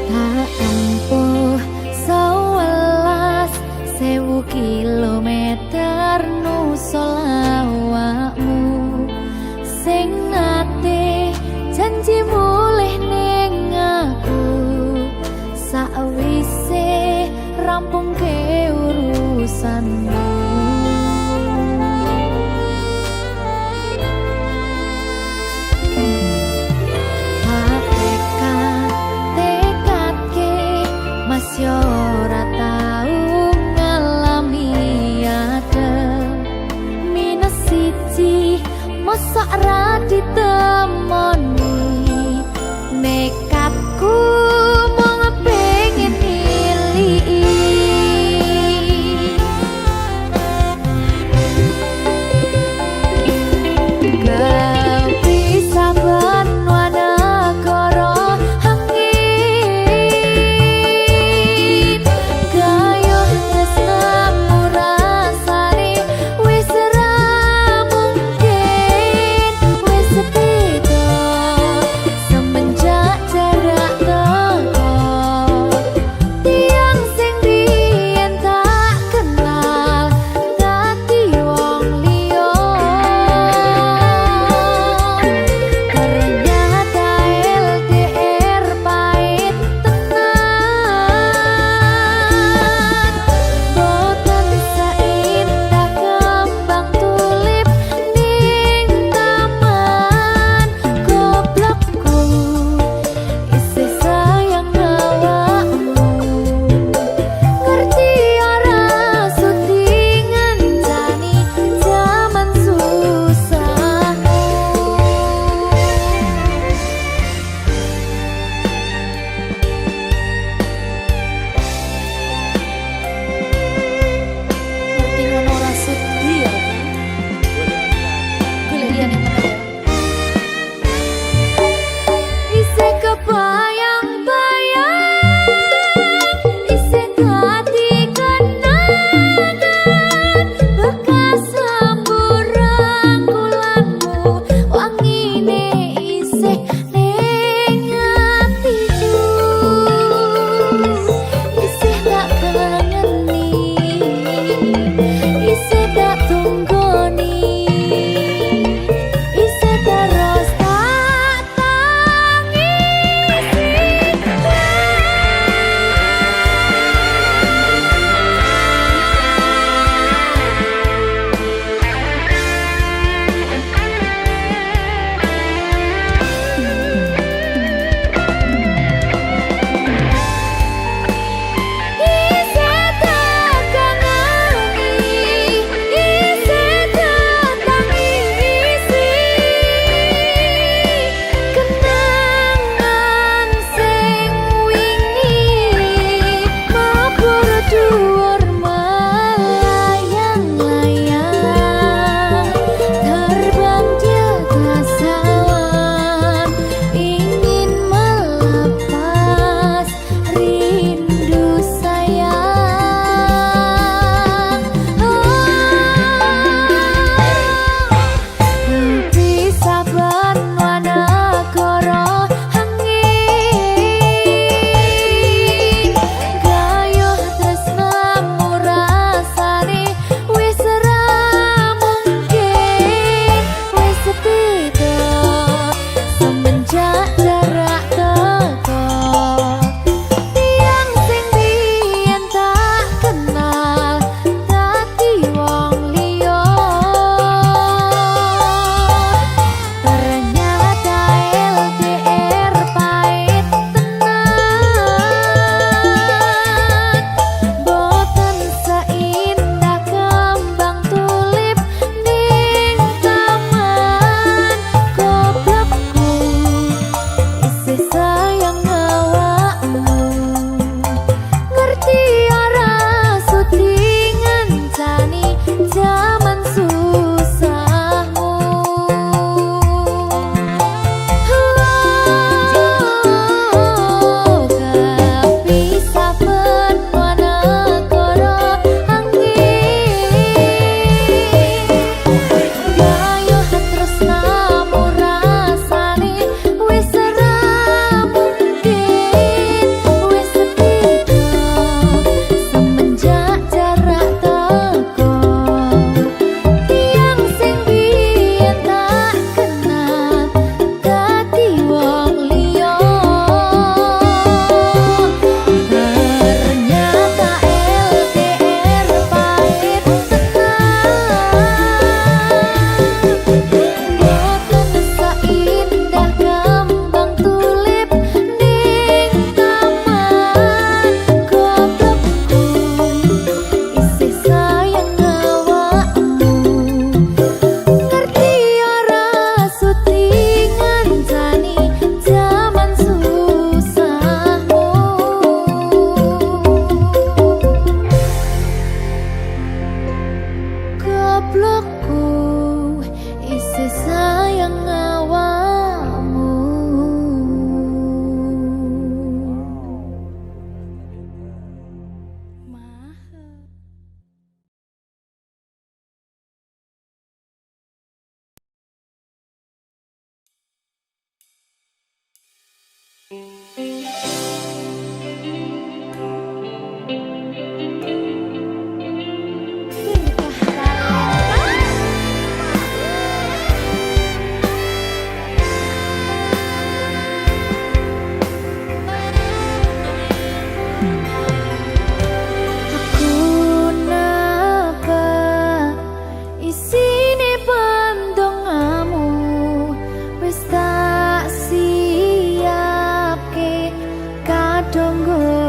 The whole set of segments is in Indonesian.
Tak empuh 11.000 kilometer nusul awakmu sing nate janji mulih ning aku sakwise rampung ke urusanmu. Yo ora tau ngalami adem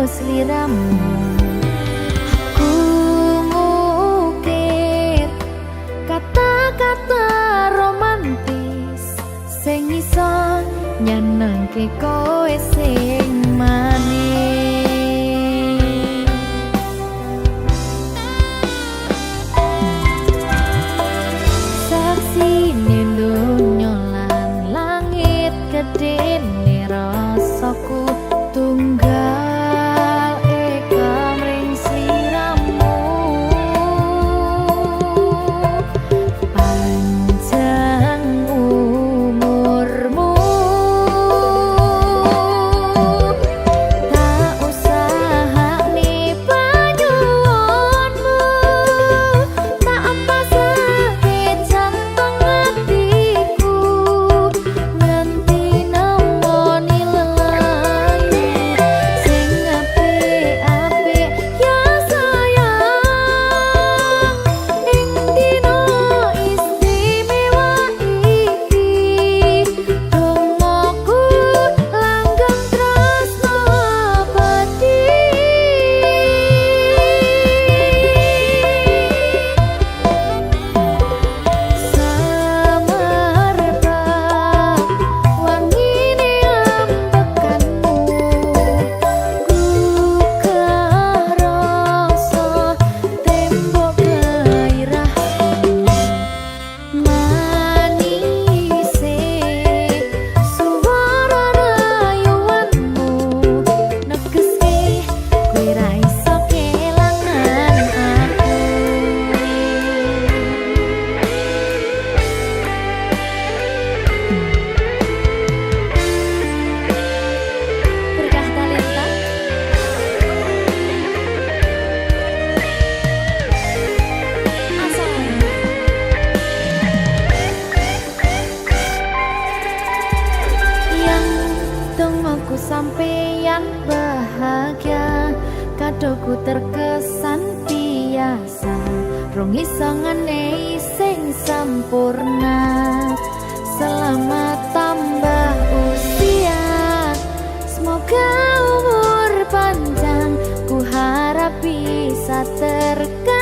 Sliramu aku ngukir kata-kata romantis sing iso nyenengke kowe sing manis. Saksine donya lan langit gedene rasaku tunggal sampeyan bahagia kadoku terkesan biasa rong iso ngenehi sing sempurna. Selamat tambah usia, semoga umur panjang, ku harap bisa terkenang.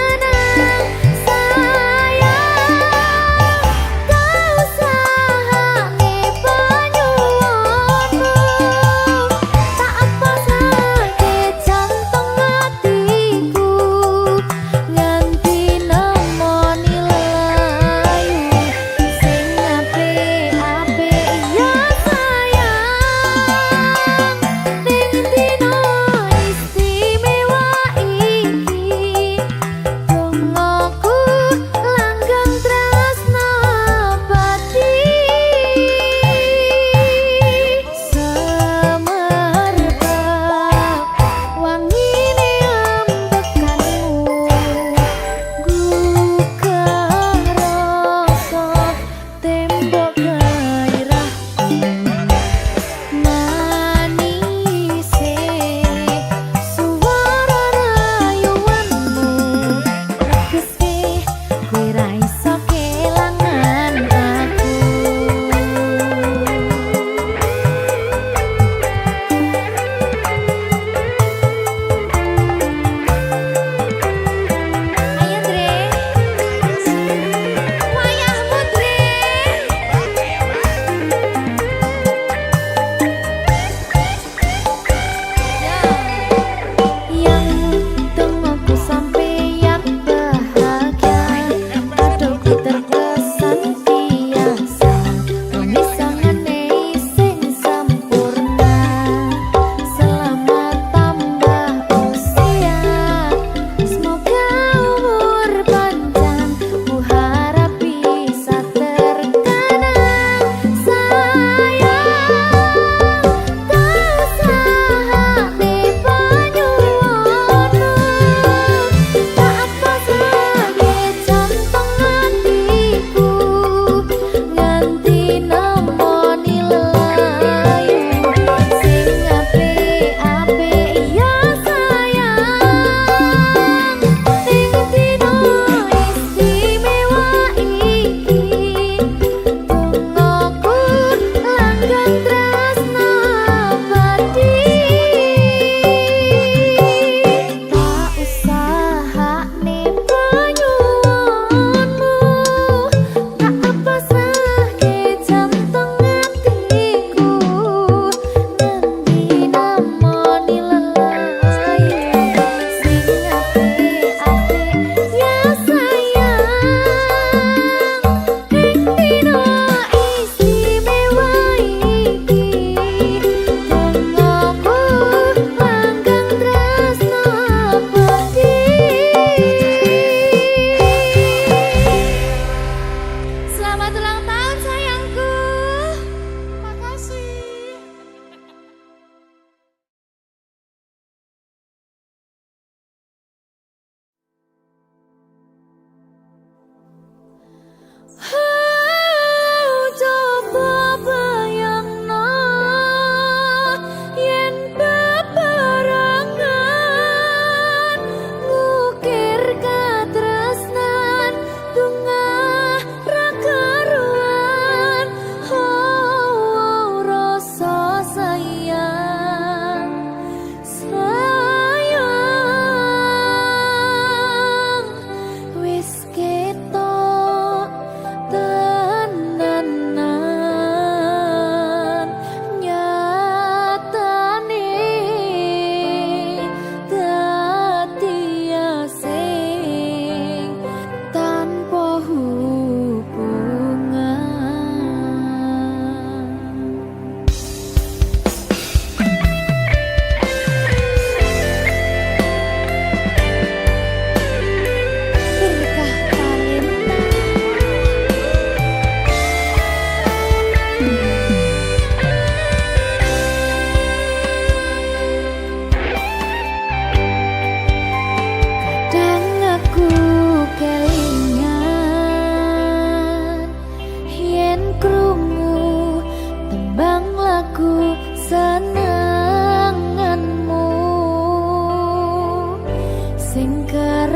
Yes.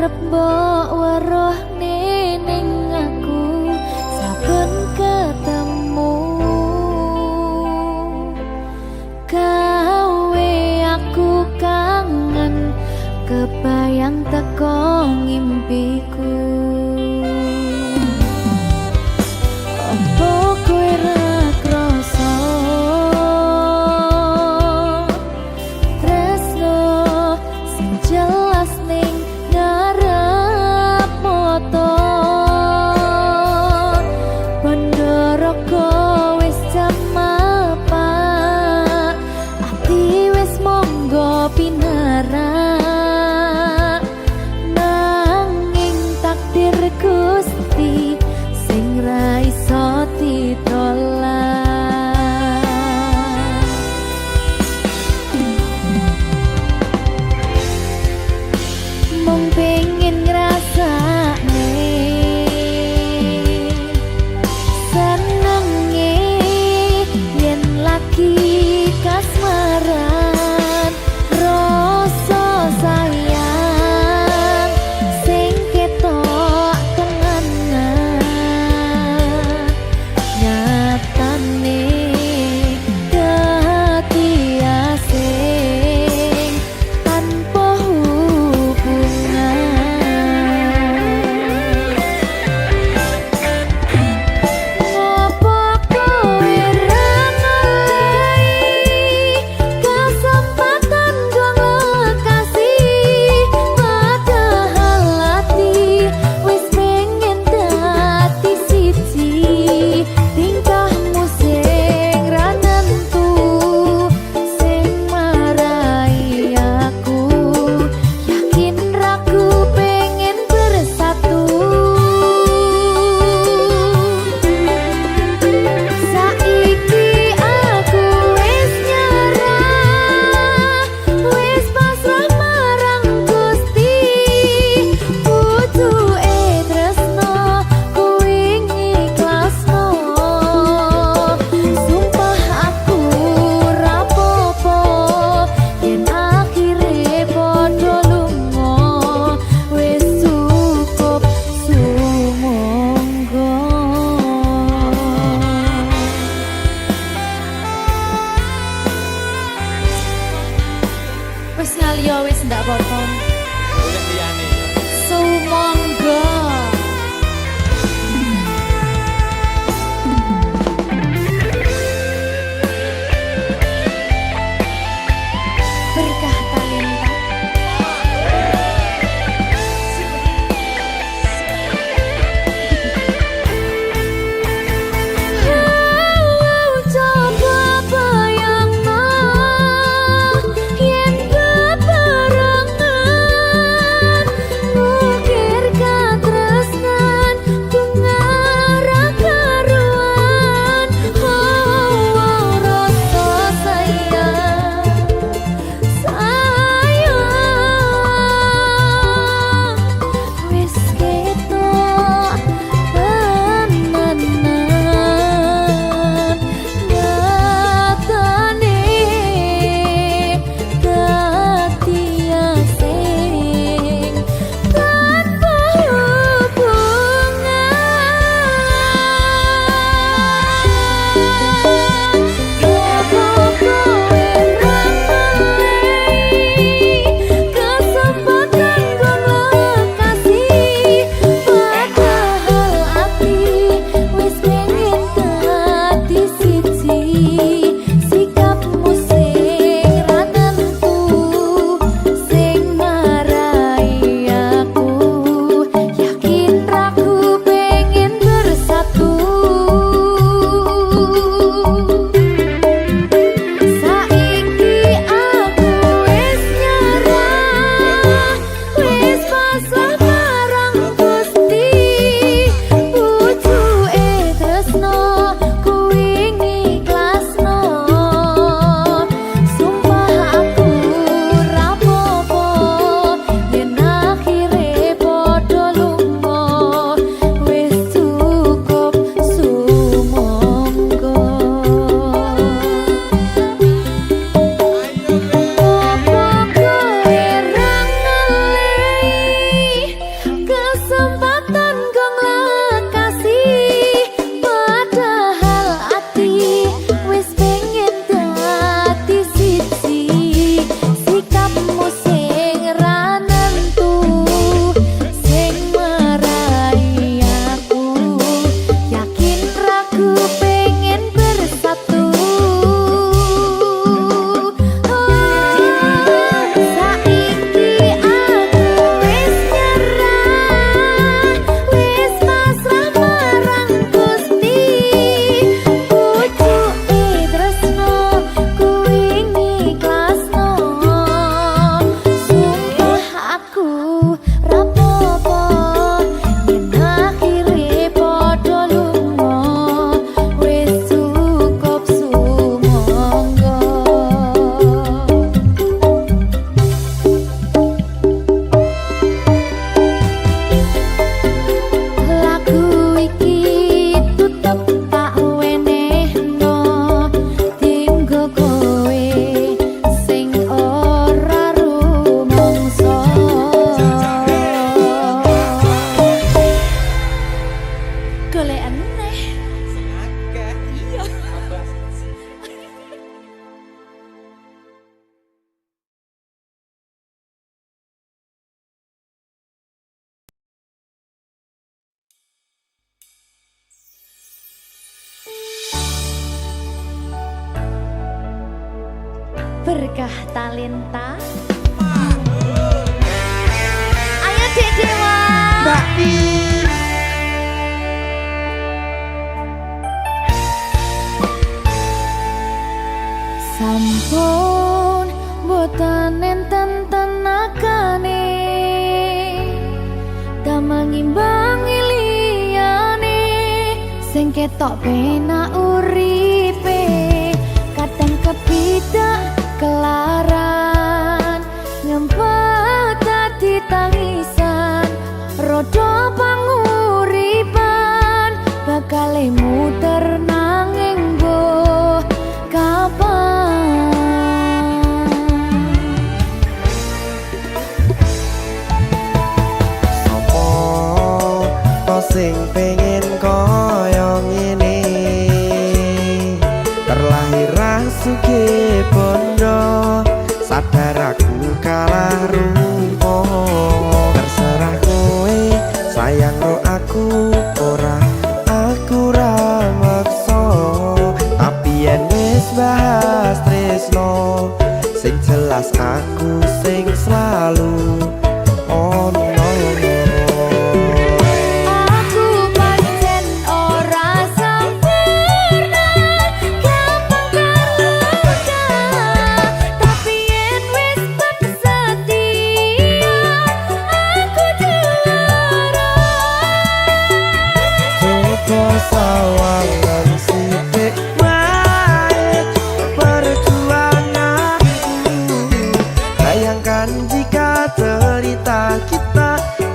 arep mbok weruh ning aku saben ketemu gawe aku kangen kebayang teko ngimpiku. Opo kowe ra krasa tresno sing jelas ning ngarep moto Bandara wis jam apa ati wis monggo pinarak nanging takdir Gusti sing ra iso ditolak. Mung pengen ngrasakne senenge yen lagi kasmaran rasa sayang sing ketok tenganan nyatane dadi asing tanpa hubungan. Ngopo kowe ra ngelai kesempatan gong lekasih padahal hati wis pengen dadi siji tingkahmu sing ra nentu sing marai aku yakin ragu pengen bersatu. Saiki aku wis nyerah wis pasrah marang Gusti butuhe tresno kuwi ngikhlasno sumpah aku ra popo yen akhire padha lunga wis cukup sumangga. Wis ngaliyo wis ndak apa-apa. Boleh liyane ya. Sumangga. Berkah talenta. Coba bayangno yen bebarengan ngukir katresnan tungara karuan rasa sayang berkah talenta. Ayo Dek Dewa. Mbak Pi. Sampun boten enten tenagane damel ngimbangi liyane sing ketok penak uripe kadang kepidak kelaran ngempet dadi tangisan rodo panguripan bakal muter nanging mbuh kapan. Sing pengen koyo ngene terlahir sugih bondo sadar aku kalah rumpo terserah kowe sayang ro aku ora aku ra maksa tapi yen wis bahas tresno sing jelas aku sing selalu ono. Sawangan sithik wae perjuanganku bayangkan jika cerita kita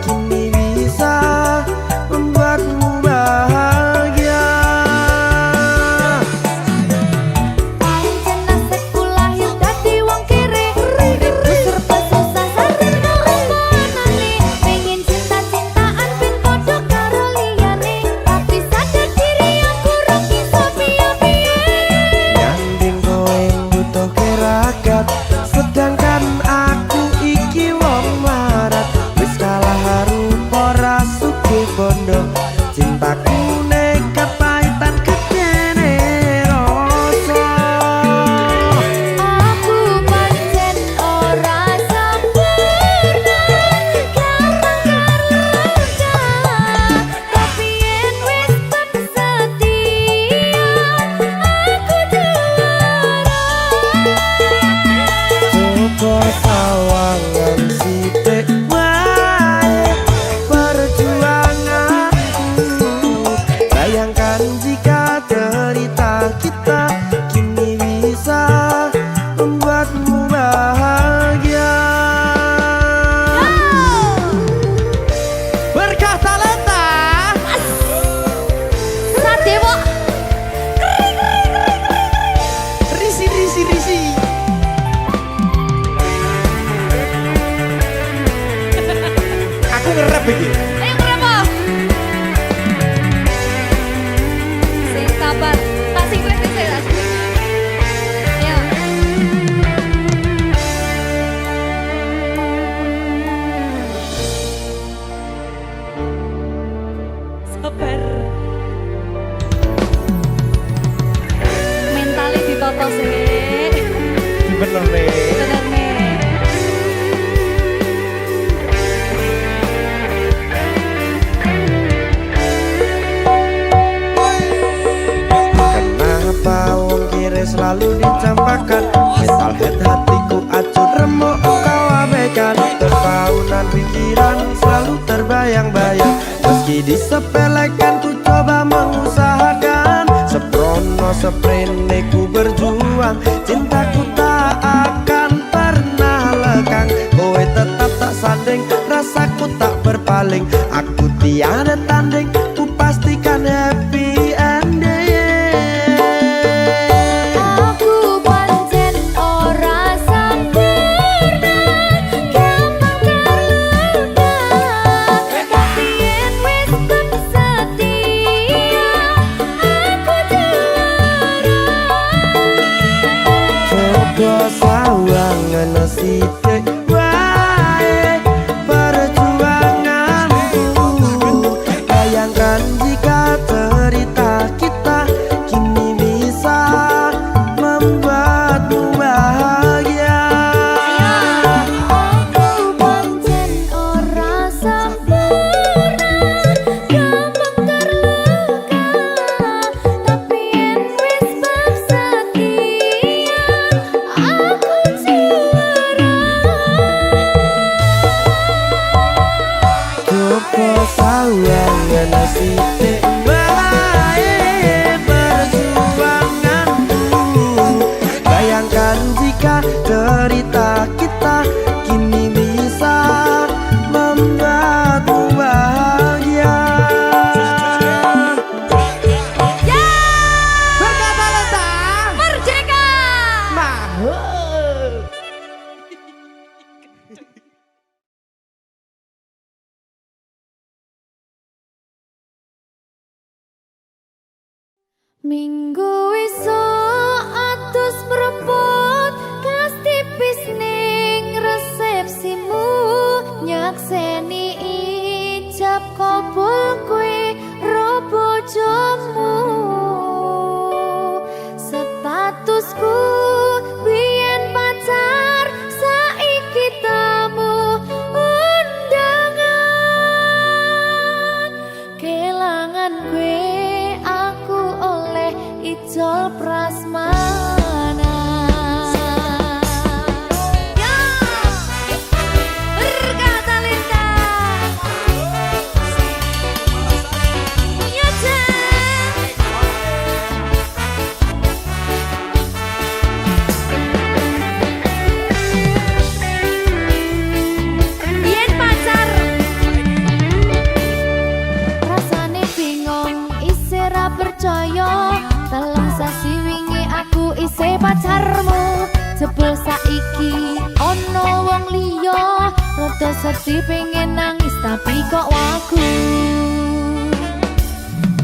kini bisa membuatmu bahagia. pancen nasibku lahir dadi wong kere uripku serba susah sadar omonane pengen cinta-cintaan ben padha karo liyane tapi sadar diri aku ora bisa piye-piye Nyanding kowe butuh keragat sedangkan aku iki wong marat wis kalah rupa ra sugih bondo cintaku nekat pahitan kedene rasa. aku pancen ora sempurna gampang terluka tapi yen wis setia aku juara. Coba sawangan sithik wae perjuanganku bayangkan jika cerita kita kini bisa membuatmu bahagia. Berkah talenta Sadewa risi risi risi aku ngerap iki. ayo kenapa? Sing sabar, tak sing kowe sing tak sing. Ayo. Sabar. Mentale ditoto sih. Bener nih. Bener nih. Kenapa wong kiri selalu dicampakkan metalhead hatiku acur remuk kau abaikan terpaunan pikiran selalu terbayang-bayang meski disepelekan ku coba mengusahakan seprono seprene ku berjuang cintaku tak akan pernah lekang kowe tetap tak sanding rasaku tak berpaling aku tiada tanding ku pastikan happy ending. Aku pancen ora sempurna gampang terluka tapi yen wis setia aku juara. Coba sawangan sithik wae perjuanganku bayangkan jika cerita kita kini bisa membuatmu bahagia. cerita kita kini bisa membuatmu bahagia. Ya, Berkata letah merdeka. mahal. Minggu esuk atus prepot kas tipis ning resepsimu nyakseni ijab kabul kowe ro bojomu statusku biyen pacar saiki tamu undangan kelangan kowe aku oleh ijol prasmanan. Ya, berkata Linda. Ya, Jen. Biyen pacar rasane bingung isih ra percaya telung sasi wingi aku isih pacarmu jebul saiki ono wong liya rada sedih pengen nangis tapi kok wagu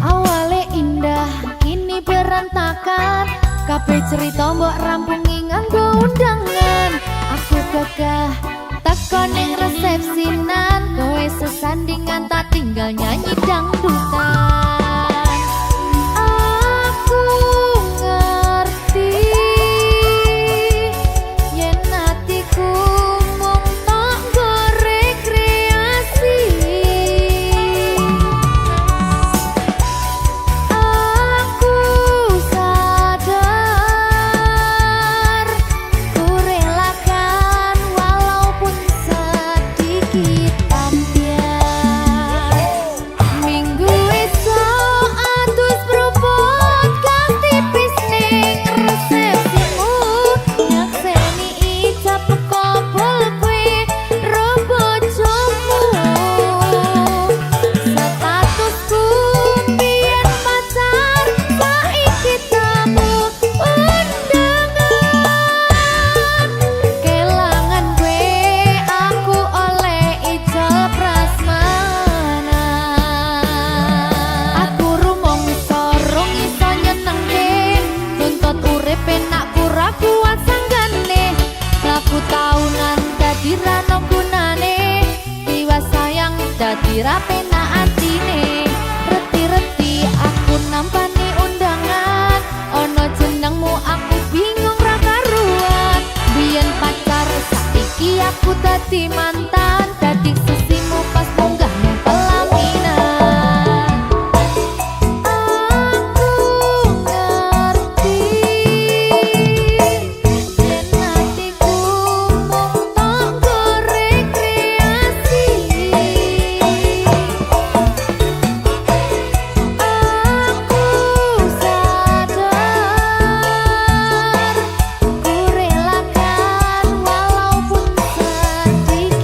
awale indah kini berantakan kabeh cerita mbok rampungi nganggo undangan aku gagah teko ning resepsinan kowe sesandingan tak tinggal nyanyi dangdutan aku ngerti yen atiku mung tanggo rekreasi aku sadar ku relakan walaupun sedikit ambiar minggu esok atus propot kas tipis ning resepsimu nyakseni ijab kabul kowe ro bojomu statusku biyen pacar saiki tamu undangan kelangan kowe aku oleh ijol prasmanan aku rumong sorong iso nyenengke tuntut urip enak pura kuat sanggane laku taunan dadi ra ono gunane tiwas sayang dadi ra penak atine reti-reti aku nampani undangan ono jenengmu aku bingung ra karuan biyen pacar saiki aku dadi mantan dadi sesimu pas munggah ning pelaminan aku ngerti yen atiku mung tanggo rekreasi aku sadar ku relakan walaupun sedikit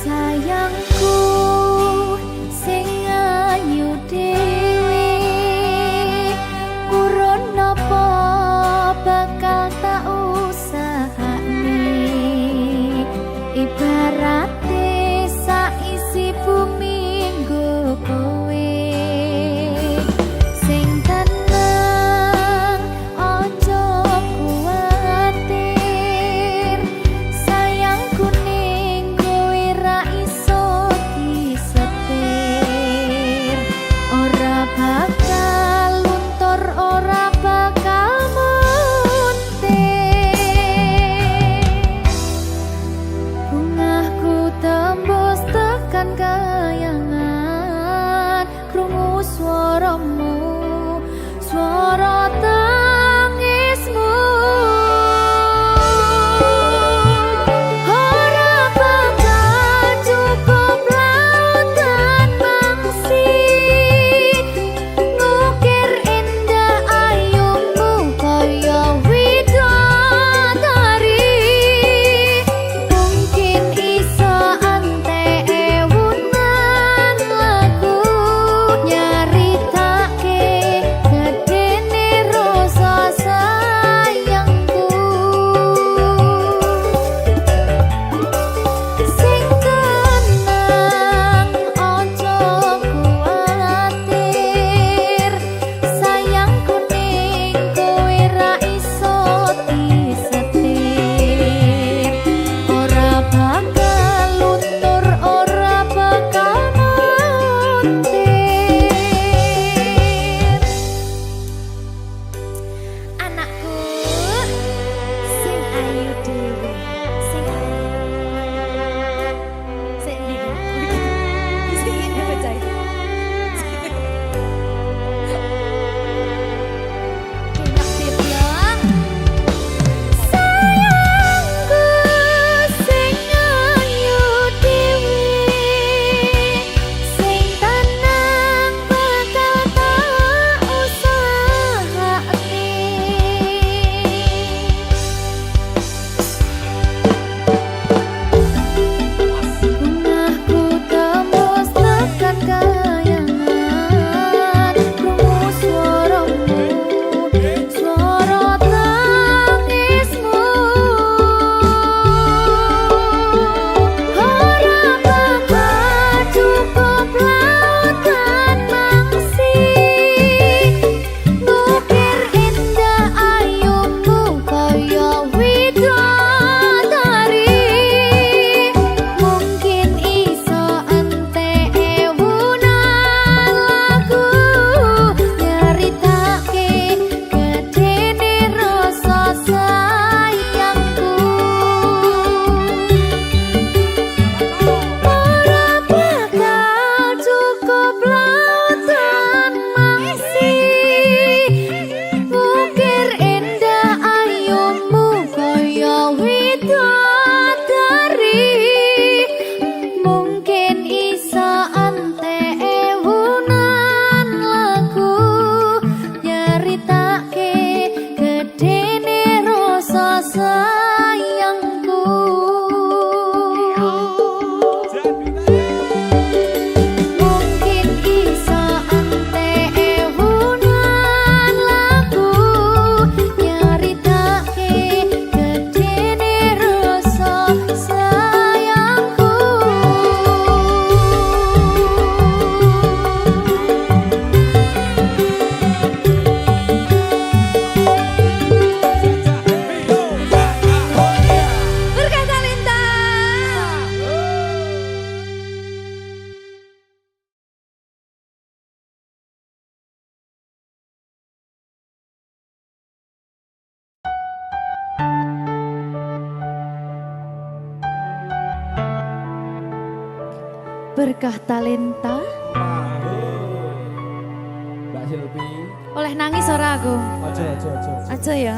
sayangku sing ayu dhewe urun napa bakal tak usahane ibarate saisi bumi nggo kowe sing tenang ojo kuwatir sayangku ning kowe ra iso disetir ora bakal luntur ora bakal muntir bungahku tembus tekan kayangan krungu swaramu swara tangismu ora bakal cukup lautan mangsi ngukir indah ayumu kaya widodari mungkin iso antek ewunan lagu nyaritake gedene rasa sayangku sing tenang ojo kuwatir sayangku ning kowe ra iso disetir ora bakal luntur ora bakal muntir anakku sing ayu dhewe sing sing ini baca sayangku sing ayu dhewe sing tenang bakal tak usahane bungahku tembus tekan kayangan krungu swaramu swara tangismu ora bakal cukup lautan mangsi ngukir indah ayumu kaya widodari mungkin iso entek ewunan lagu nyaritake gedene rasa sayangku ora bakal cukup lautan mangsi ngukir indah ayumu kaya widodari mungkin iso entek ewunan lagu nyaritake gedene rasa sayangku mungkin iso entek ewunan lagu nyaritake gedene rasa sayangku berkata lintang berkah talenta Mbak Silvi. oleh nangis ora aku Ojo. aja ya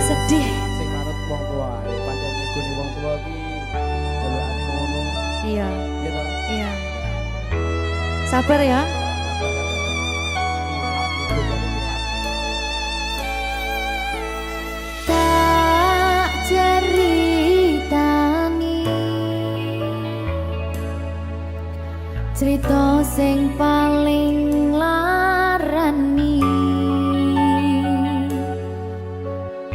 sedih Sing manut wong tua. Pancen ngikuni wong tua ki jelekane ngono. iya Ya toh. iya sabar ya tak ceritani Cerita sing paling larani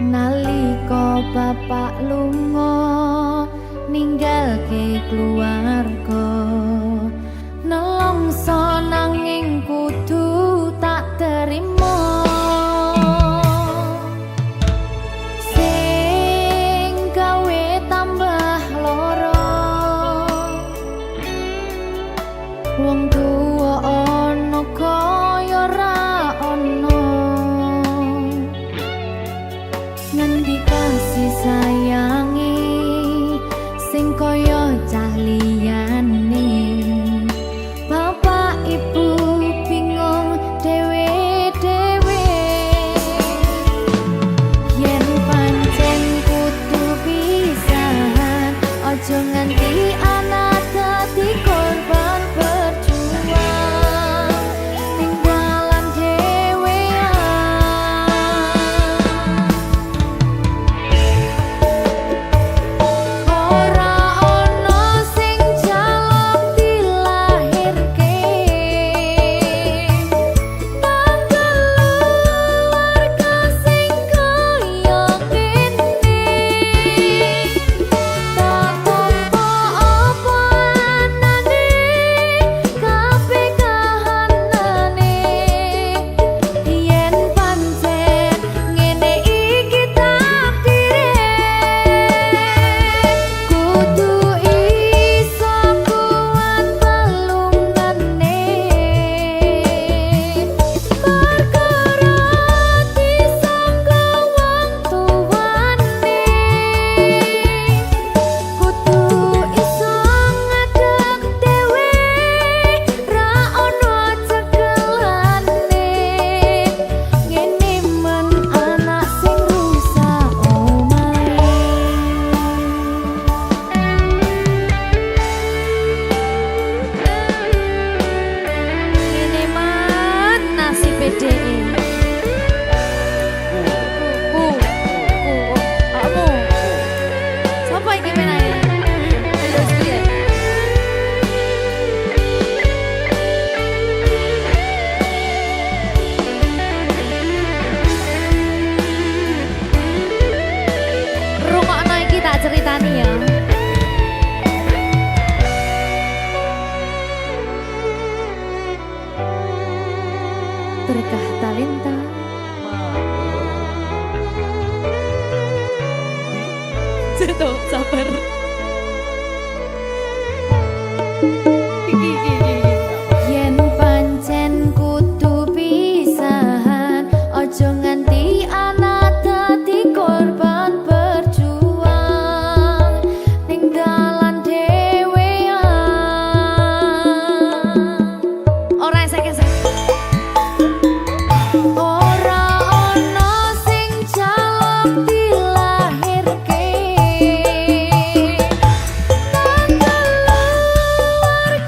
nalika bapak lunga ninggalke keluarga nelongso nanging kudu tak terima sing gawe tambah loro wong tuwa ana kaya ra ana ngendi kasih sayangi sing kaya cah liyane bapak ibu bingung dewe-dewe yen pancen kudu pisahan aja nganti anak dadi korban berjuang tinggalan dhewean ora ana sing jaluk dilahirke nang keluarga sing kaya kene tak tampa apa anane kabeh kahanane yen pancen ngene iki takdire kudu iso kuat balungane perkara disangka wong tuwane kudu iso ngadeg dhewe ra ono cekelane ngene men anak sing rusak omahe ngene man nasib dhek kamu siapa iki menae ayo sekalian rungokno iki tak ceritani ya berkah talenta Tuh, sabar. Yen pancen kudu pisahan, ojo nganti anak dadi korban berjuang tinggalan dhewean. Ora esek-esek. Ora ono sing jaluk dilahirke nang keluarga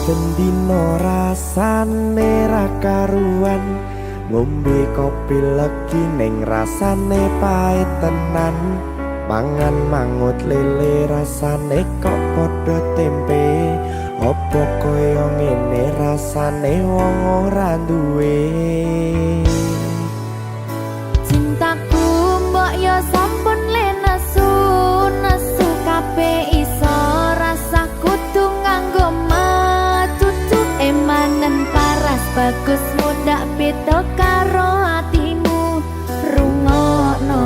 saben dina rasane ra karuan ngombe kopi legi ning rasane pahit tenan mangan mangut lele rasane kok padha tempe opo kaya ngene rasane wong ora duwe Cintaku mbok yo sampun le nesu nesu kabeh iso rasa kudu nganggo matutu emanen paras bagus mudak beda karo atimu rungokno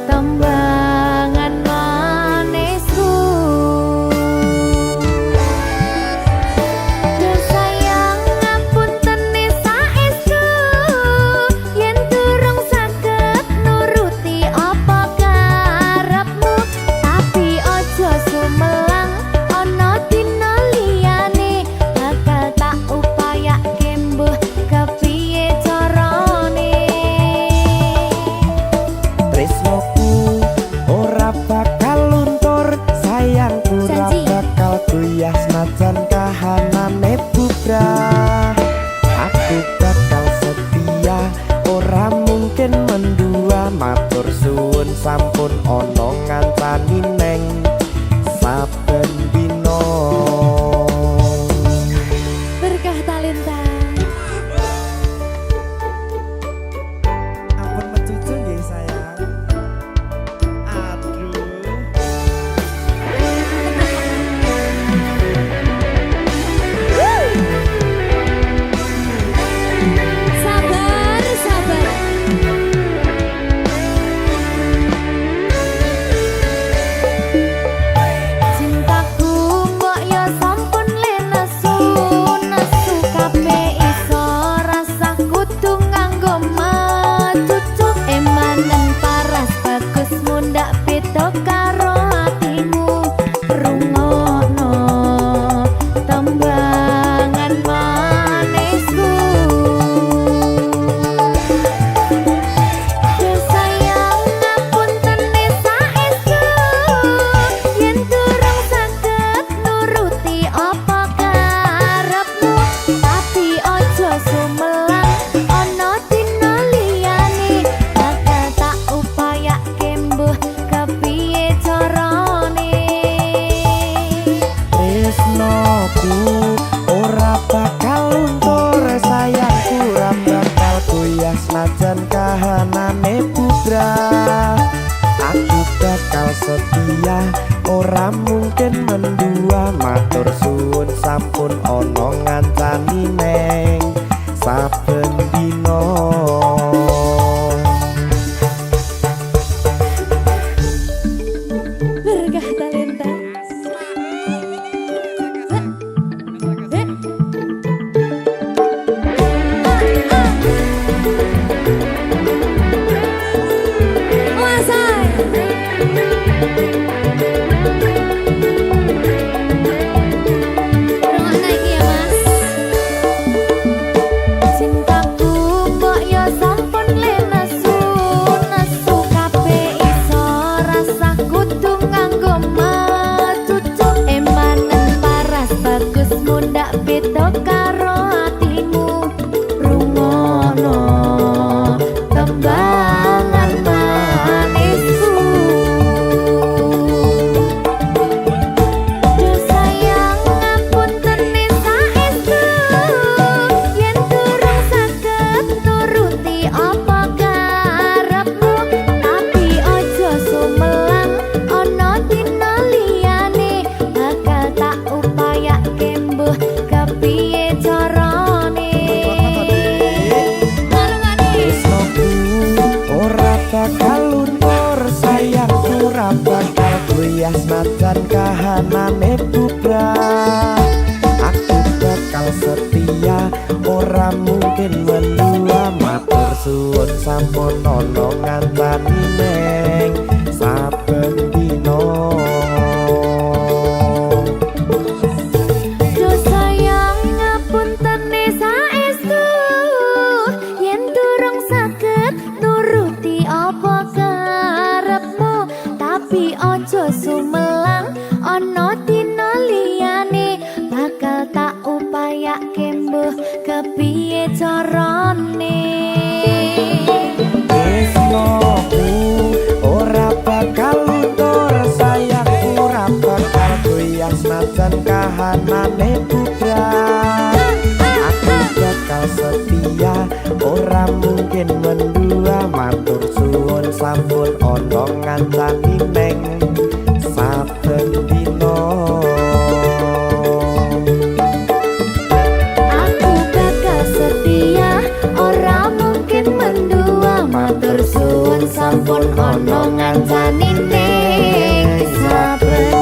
tembangan manisku Duh sayang ngapunten saestu yen durung saged nuruti apa karepmu tapi aja sumelang ana dina liyane bakal tak upayake mbuh kepiye carane tresnoku ora bakal luntur sayangku ora Janji. bakal goyah senajan kahanane bubrah aku bakal setia ora mungkin mendua matur suwun sampun ana ngancani neng saben dina berkah talenta ampun mecucu nggih sayang aduh sabar sabar cintaku mbok yo sampun le nesu nesu kabeh iso rasa kudu nganggo matutu emanen paras bagus mundak beda karo atimu rungokno tembangan manisku Duh sayang ngapunten saestu yen durung saged nuruti apa karepmu tapi aja sumelang ana dina liyane bakal tak upayake mbuh kepiye carane tresnoku ora bakal luntur sayangku ora bakal goyah senajan kahanane bubrah aku bakal setia ora mungkin mendua matur suwun sampun ana ngancani neng saben dina berkah talenta Cintaku mbok yo sampun le nesu nesu kabeh iso rasa kudu nganggo matutu emanen paras bagus mundak beda karo atimu rungokno tembangan manisku Duh sayang ngapunten saestu yen durung saged nuruti apa karepmu tapi aja sumelang ana dina liyane bakal tak upayake mbuh kepiye carane tresnoku ora bakal luntur sayangku ora bakal goyah senajan kahanane bubrah aku bakal setia ora mungkin mendua matur suwun sampun ana ngancani neng saben dina Duh sayang ngapunten saestu yen durung saged nuruti apa karepmu tapi aja sumelang ana dina liyane bakal senajan kahanane putra. Aku bakal setia, ora mungkin mendua. Matur suwun sampun ana ngancani neng saben dina. Aku bakal setia, ora mungkin mendua. Matur suwun sampun ana ngancani ning saben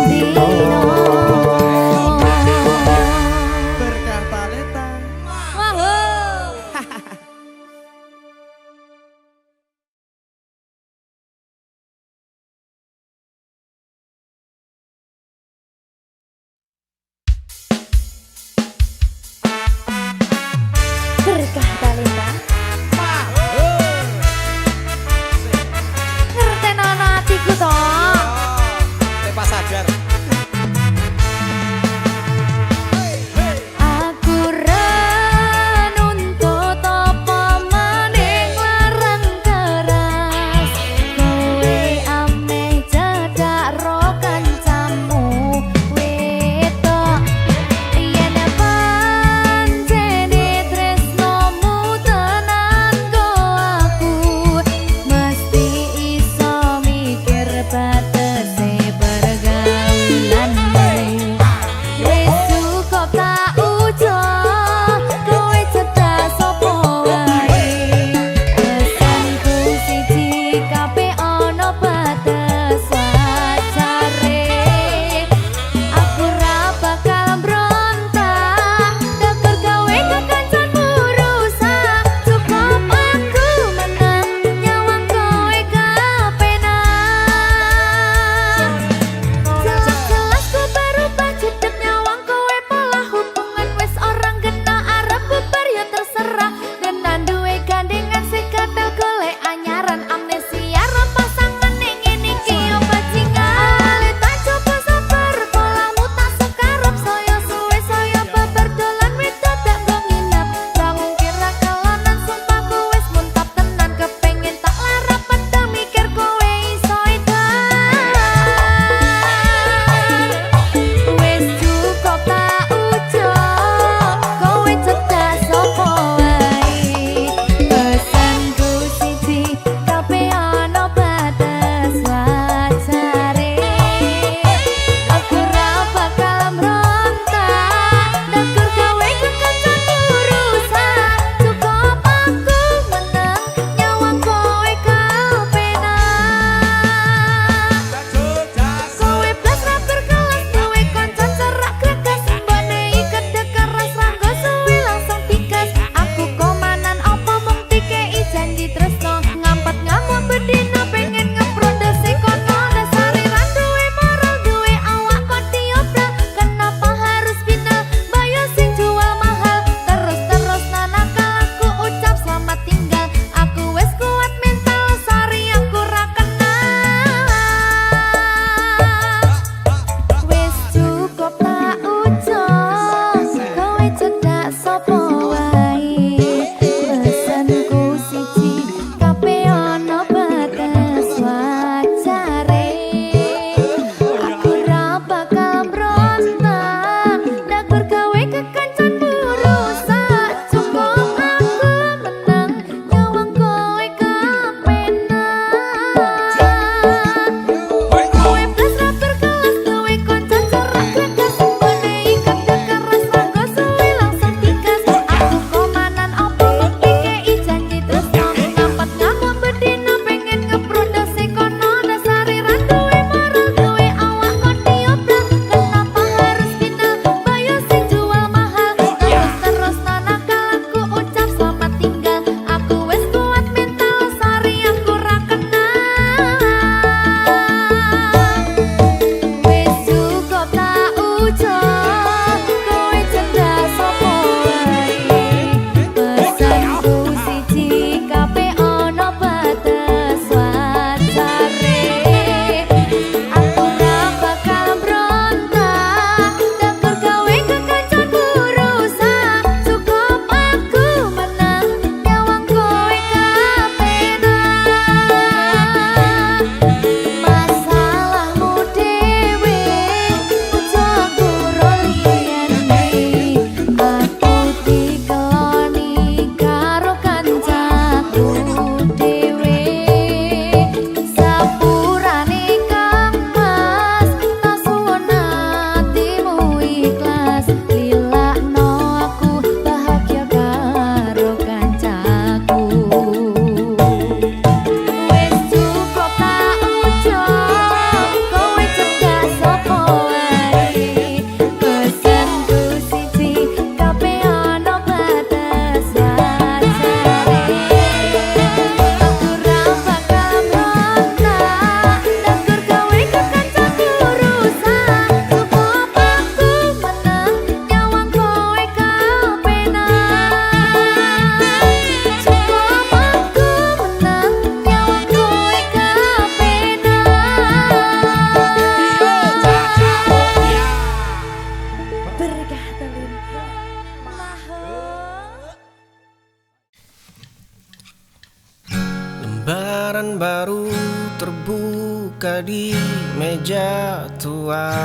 lembaran baru terbuka di meja tua.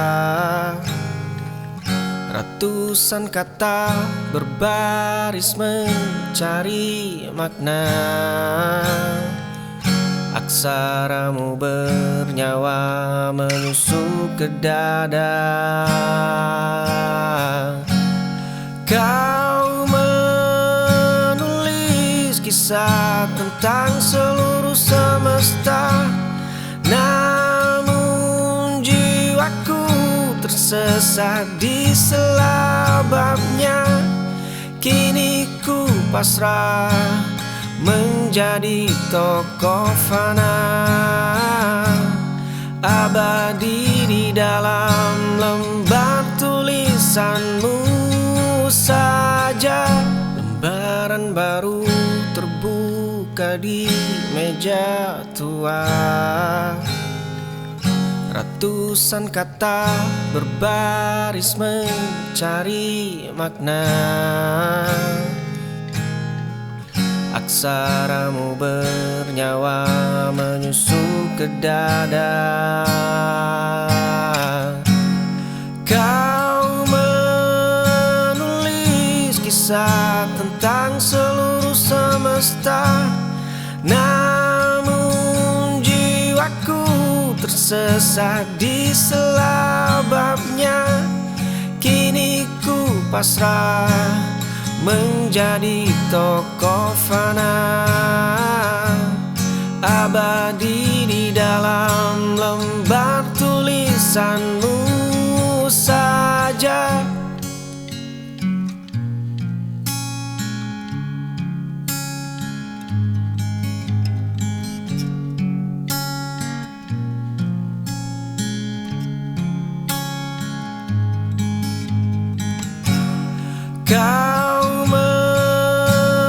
Ratusan kata berbaris mencari makna. Aksaramu bernyawa menyusup ke dada. Kau menulis kisah tentang seluruh semesta, namun jiwaku tersesat di selababnya. Kini ku pasrah menjadi tokoh fana, abadi di dalam lembar tulisanmu saja. Lembaran baru terbuka di meja tua. Ratusan kata berbaris mencari makna. Aksaramu bernyawa menyusup ke dada. Kau menulis kisah tentang seluruh semesta, namun jiwaku tersesat di selababnya. Kini ku pasrah menjadi tokoh fana, abadi di dalam lembar tulisanmu saja. Kau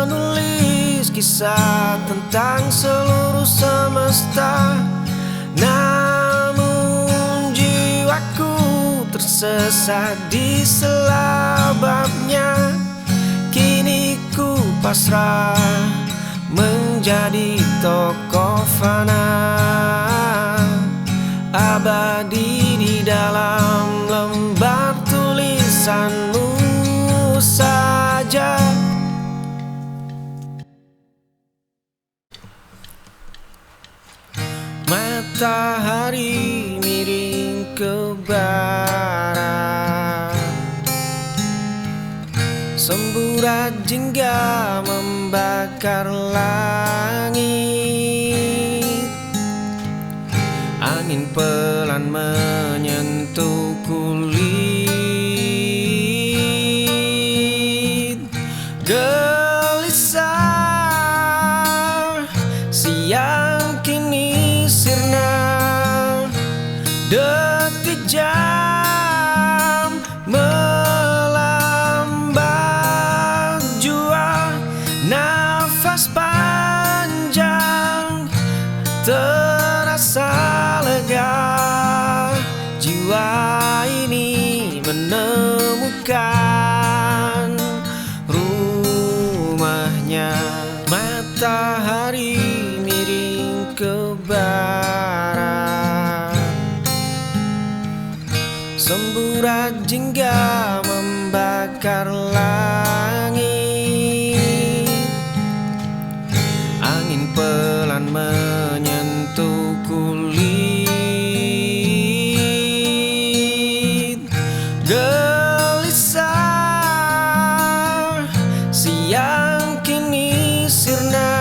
menulis kisah tentang seluruh semesta, namun jiwaku tersesat di selababnya. Kini ku pasrah menjadi tokoh fana, abadi di dalam lembar tulisanmu saja. Matahari miring ke barat, semburat jingga membakar langit. Angin pelan menyentuh kulit, gelisah siang kini sirna. Detik jam melambat jua, nafas panjang terasa lega. Jiwa ini menemukan rumahnya. Matahari miring ke barat, semburat jingga membakar langit. Angin pelan menyentuh kulit, gelisah siang kini sirna.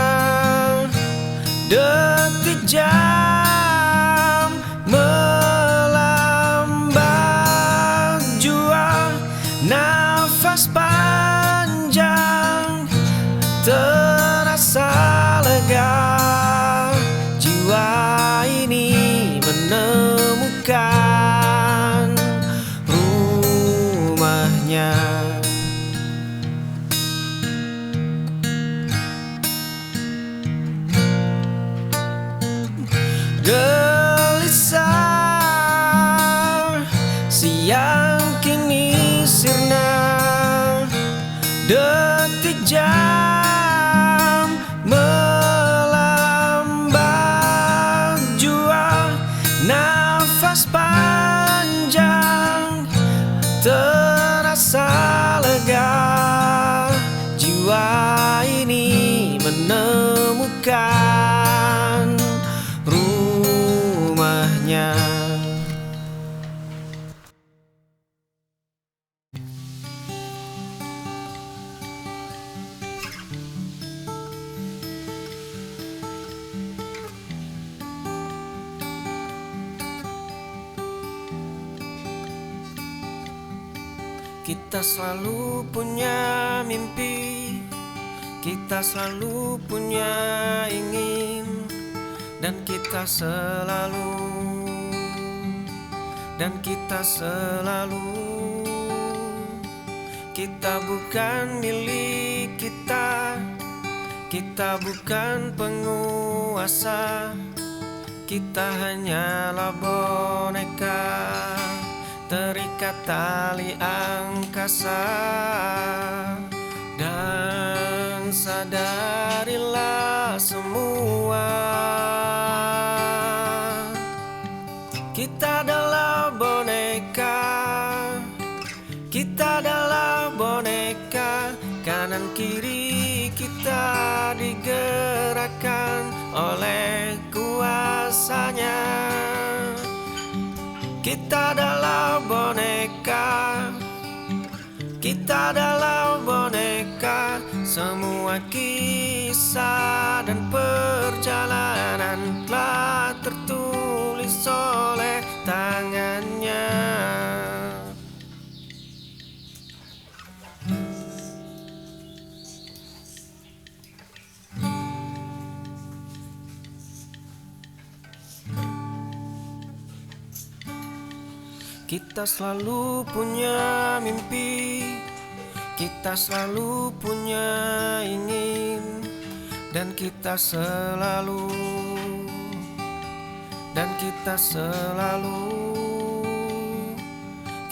Detik jam melambat jua, nafas panjang terasa lega. Jiwa ini menemukan rumahnya. Gelisah siang kini sirna. Detik jam melambat Kita selalu punya mimpi, kita selalu punya ingin, dan kita selalu kita bukan milik kita bukan penguasa, kita hanyalah boneka terikat tali angkasa. Dan sadarilah semua, kita adalah boneka, kita adalah boneka. Kanan kiri kita digerakkan oleh kuasanya. Kita adalah boneka, kita adalah boneka. Semua kisah dan perjalanan telah tertulis oleh tangannya. Kita selalu punya mimpi, kita selalu punya ingin, dan kita selalu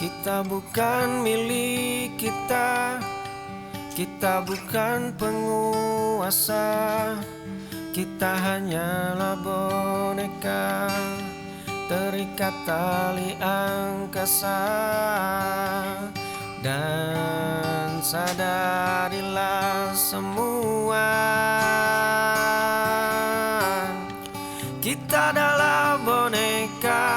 kita bukan milik kita bukan penguasa, kita hanyalah boneka terikat tali angkasa. Dan sadarilah semua, kita adalah boneka,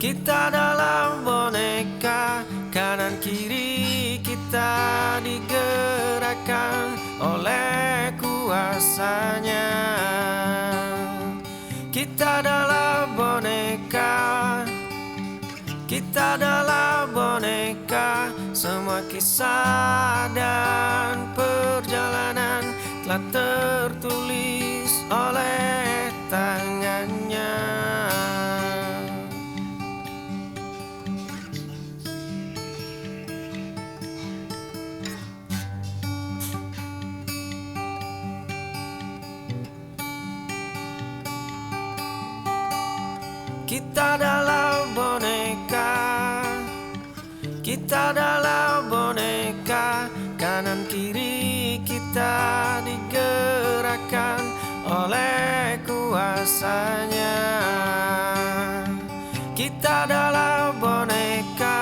kita adalah boneka. Kanan kiri kita digerakkan oleh kuasanya. Kita adalah boneka, kita adalah boneka. Semua kisah dan perjalanan telah tertulis oleh tangannya. Kita adalah boneka, kita adalah boneka. Kanan kiri kita digerakkan oleh kuasanya. Kita adalah boneka,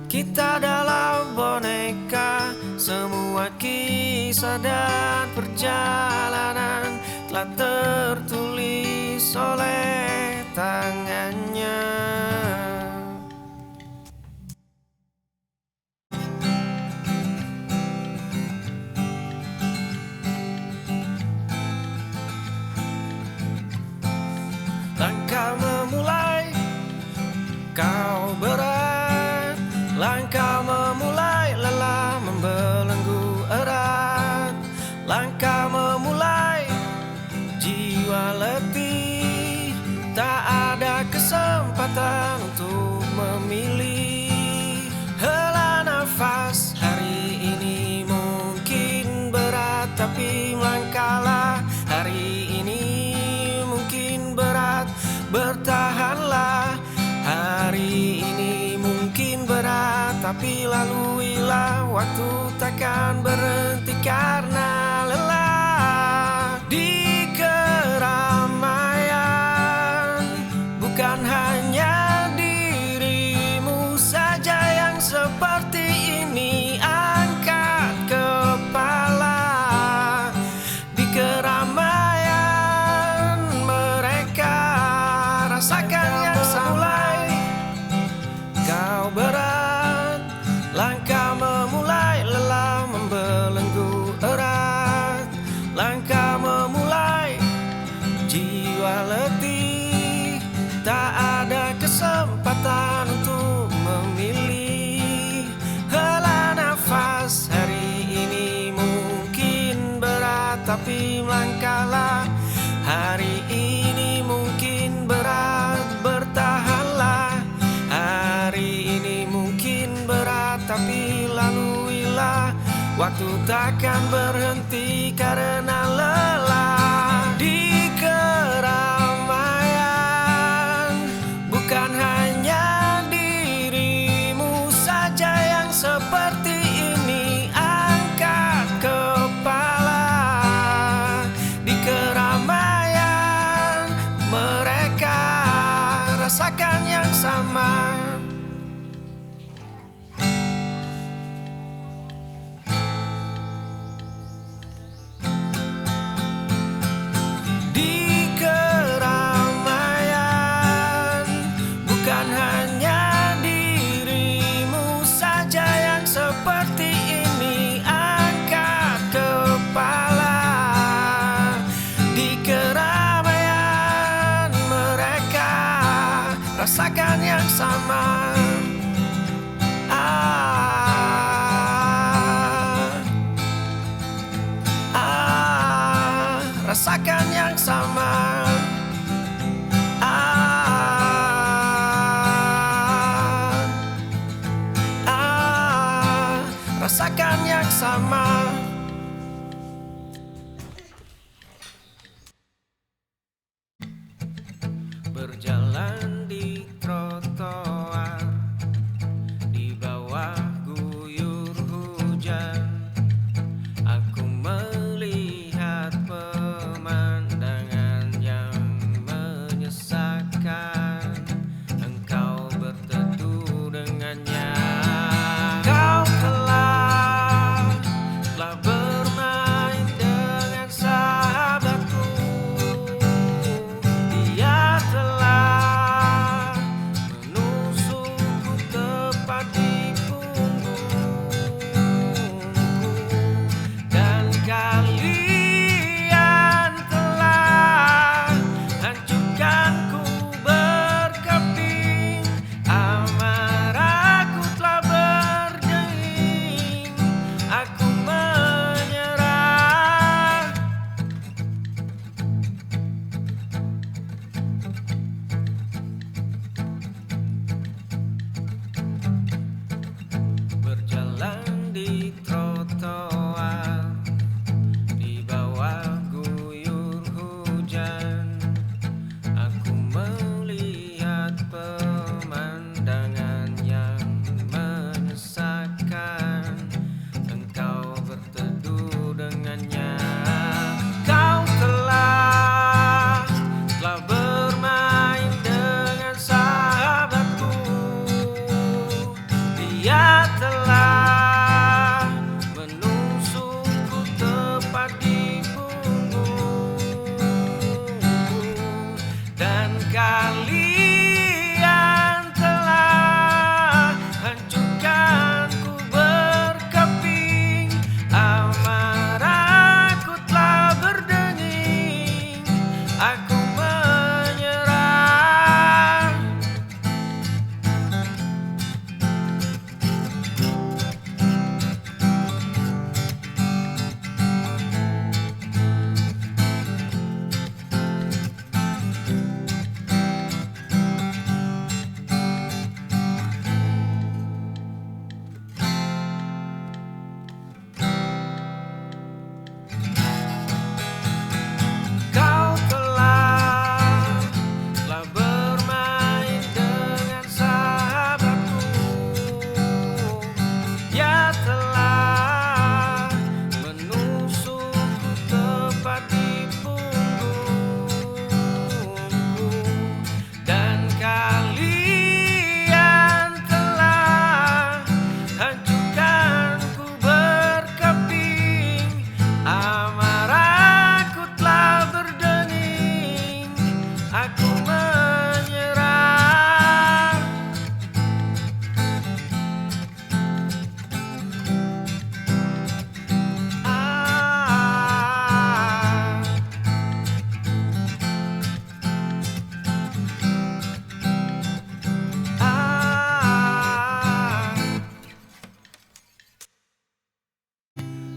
kita adalah boneka. Semua kisah dan perjalanan telah tertulis oleh tangannya. Langkah memulai, kau berat. Langkah memulai, lelah membelenggu erat. Langkah memulai, jiwa letih. Tak ada kesempatan untuk memilih. Hela nafas, hari ini mungkin berat, tapi melangkahlah. Hari ini mungkin berat, bertahanlah. Hari ini mungkin berat, tapi laluilah. Waktu takkan berhenti karena lelah. Di keramaian, bukan hanya dirimu saja yang seperti ini. Angkat kepala. Di keramaian mereka rasakan yang semulai. Kau berat, langkah memulai, lelah membelenggu erat. Langkah memulai, jiwa letih. Tak ada kesempatan untuk memilih. Waktu takkan berhenti karena lelah di keramaian. Bukan hanya dirimu saja yang seperti ini. Angkat kepala di keramaian. Mereka rasakan yang sama. Di keramaian, bukan hanya dirimu saja yang seperti ini. Angkat kepala di keramaian. Mereka rasakan yang sama. Rasakan yang sama. Rasakan yang sama. Berjalan di trotoar di bawah guyur hujan, aku melihat pemandangan yang menyesakan. Engkau berteduh dengannya. Kau telah bermain dengan sahabatku. Dia telah menusukku tepat di punggungku. Dan kalian telah hancurkanku berkeping. Amarahku telah berdenging. Aku menyerah. Berjalan di trotoar di bawah guyur hujan, aku melihat pemandangan yang menyesakan. Engkau berteduh dengannya. Kau telah bermain dengan sahabatku. Dia telah menusukku tepat di punggungku. Dan kalian telah hancurkanku berkeping. Amarahku telah berdenging. Aku menyerah. Kau telah bermain dengan sahabatku. Dia telah menusukku tepat di punggungku. Dan kalian telah hancurkanku berkeping. Amarahku telah berdenging. Aku menyerah.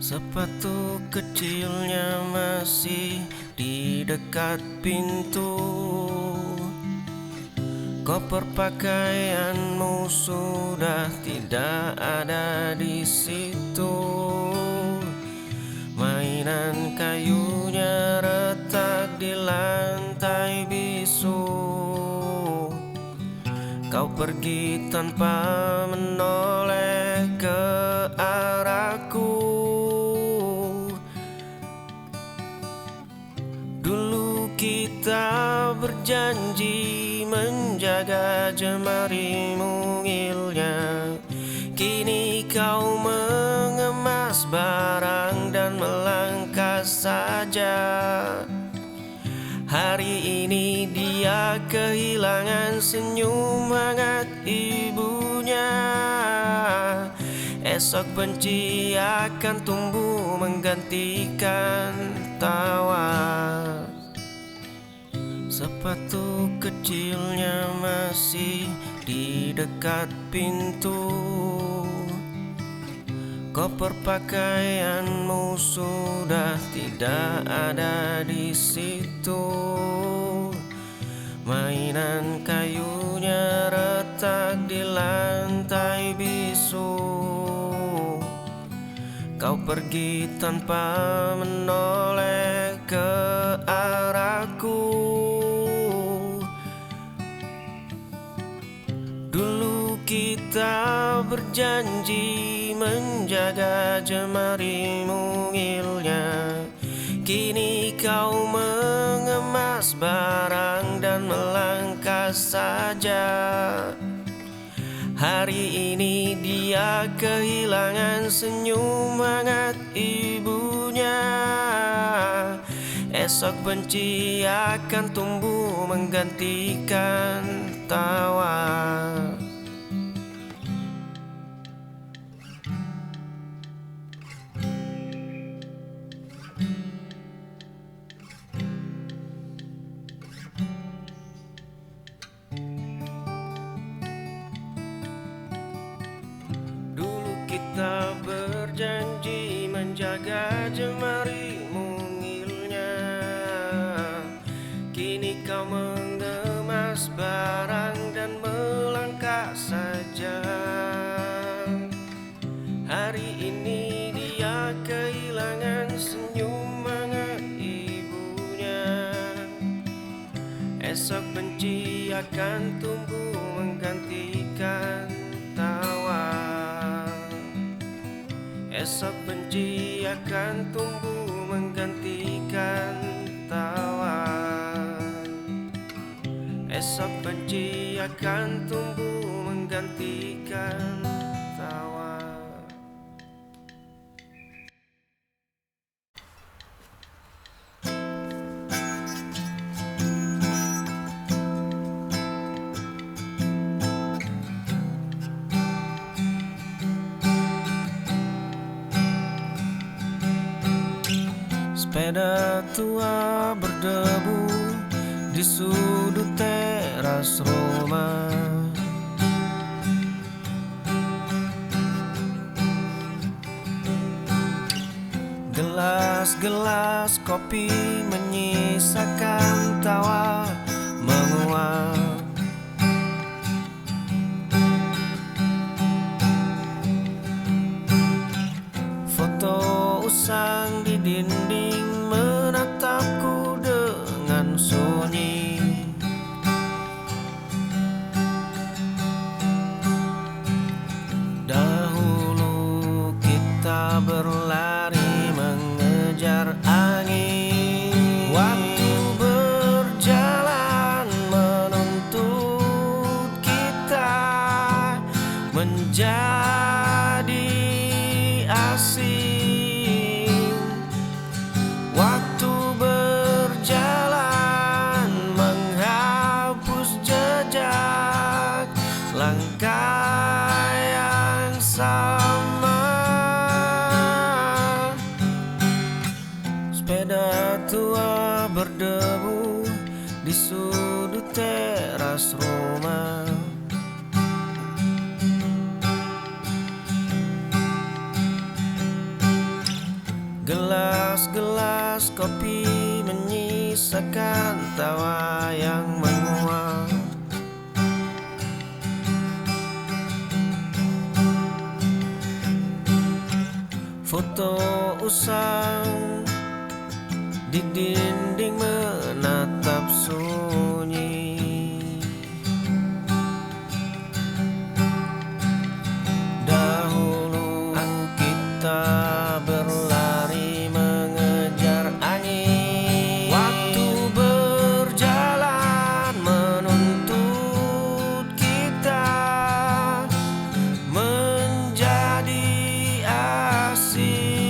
Sepatu kecilnya masih di dekat pintu. Koper pakaianmu sudah tidak ada di situ. Mainan kayunya retak di lantai bisu. Kau pergi tanpa menoleh ke arahku. Dulu kita berjanji menjaga jemari mungilnya. Kini kau mengemas barang dan melangkah saja. Hari ini dia kehilangan senyum hangat ibunya. Esok benci akan tumbuh menggantikan tawa. Sepatu kecilnya masih di dekat pintu. Koper pakaianmu sudah tidak ada di situ. Mainan kayunya retak di lantai bisu. Kau pergi tanpa menoleh ke arahku. Dulu kita berjanji menjaga jemari mungilnya. Kini kau mengemas barang dan melangkah saja. Hari ini dia kehilangan senyum hangat ibunya. Esok benci akan tumbuh menggantikan tawa. Dulu kita berjanji menjaga jemari mungilnya. Kini kau mengemas barang dan melangkah saja. Hari ini dia kehilangan senyum hangat ibunya. Esok benci akan tumbuh menggantikan tawa. Esok benci akan tumbuh menggantikan tawa. Esok benci akan tumbuh menggantikan tawa. Sepeda tua berdebu di sudut teras rumah. Gelas-gelas kopi menyisakan tawa menguap. Foto usang di dinding menatapku dengan sunyi. Dahulu kita berlari mengejar angin. Waktu berjalan menuntut kita menjadi asing. Waktu berjalan menghapus jejak langkah yang sama. Sepeda tua berdebu di sudut teras rumah. Gelas-gelas kopi menyisakan tawa yang menguap. Foto usang di dinding menatap sunyi. Dahulu kita berlari mengejar angin, waktu berjalan menuntut kita menjadi asing.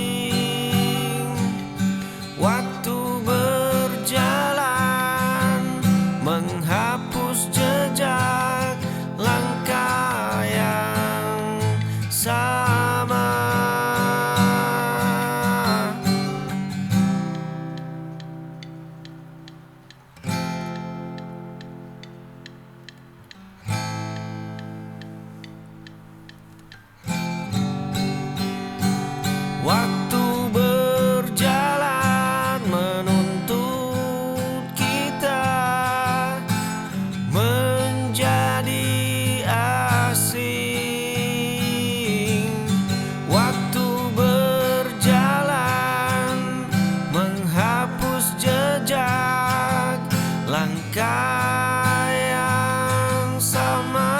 Waktu berjalan menghapus jejak langkah yang sama. Waktu berjalan menuntut kita menjadi asing. Waktu berjalan menghapus jejak langkah yang sama.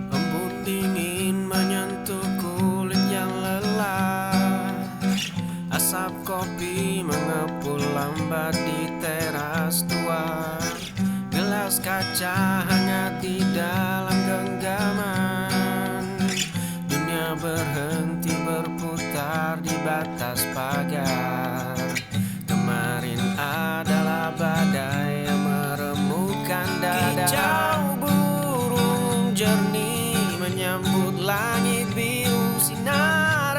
Embun dingin menyentuh kulit yang lelah. Asap kopi mengepul lambat di teras tua. Gelas kaca hangat di dalam genggaman. Dunia berhenti berputar di batas pagar. Kemarin adalah badai yang meremukkan dada. Kicau burung jernih menyambut langit biru. Sinar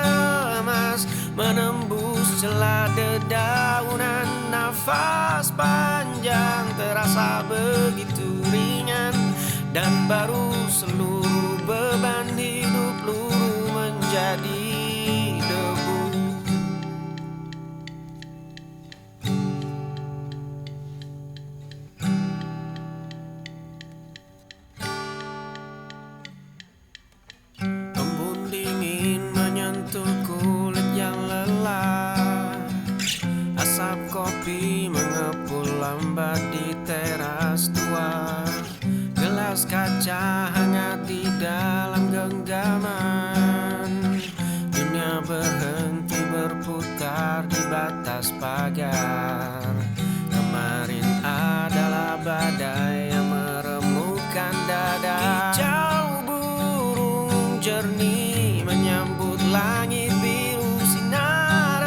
emas menembus celah dedaunan. Nafas panjang terasa begitu ringan, dan baru seluruh beban hidup luruh menjadi debu. Embun dingin menyentuh kulit yang lelah. Asap kopi mengepul lambat di teras tua. Gelas kaca hangat di dalam genggaman. Dunia berhenti berputar di batas pagar. Kemarin adalah badai yang meremukkan dada. Kicau burung jernih menyambut langit biru. Sinar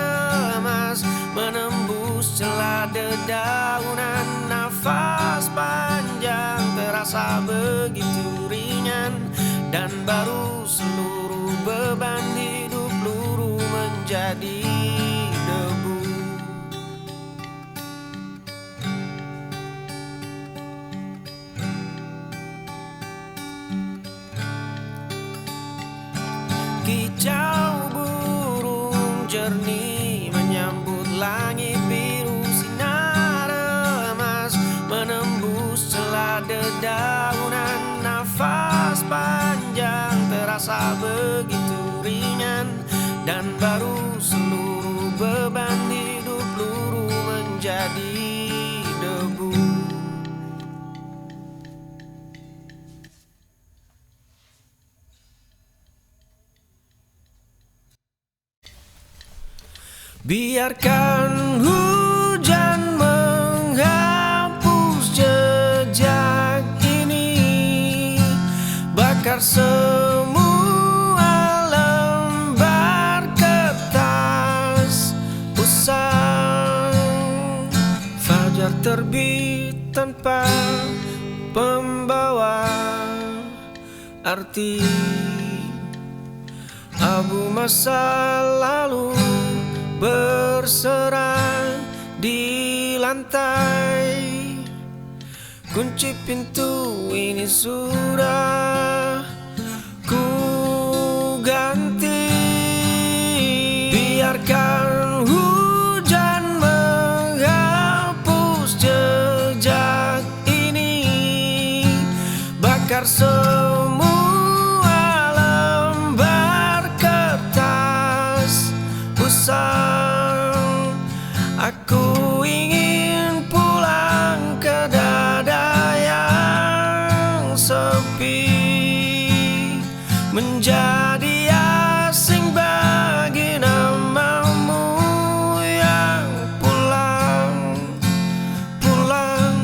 emas menembus celah dedaunan. Nafas panjang terasa begitu ringan, dan baru seluruh beban hidup luruh menjadi debu. Kicau burung jernih menyambut langit biru. Sinar emas menembus celah dedaunan. Nafas panjang terasa begitu ringan, dan baru seluruh beban hidup luruh menjadi debu. Biarkan hujan menghapus jejak ini, bakar semua lembar kertas. arti. Abu masa lalu berserang di lantai. Kunci pintu ini sudah ku ganti. Biarkan hujan menghapus jejak ini, bakar semua lembar kertas usang. Aku ingin pulang ke dada yang sepi, menjadi asing bagi namamu yang pulang, pulang.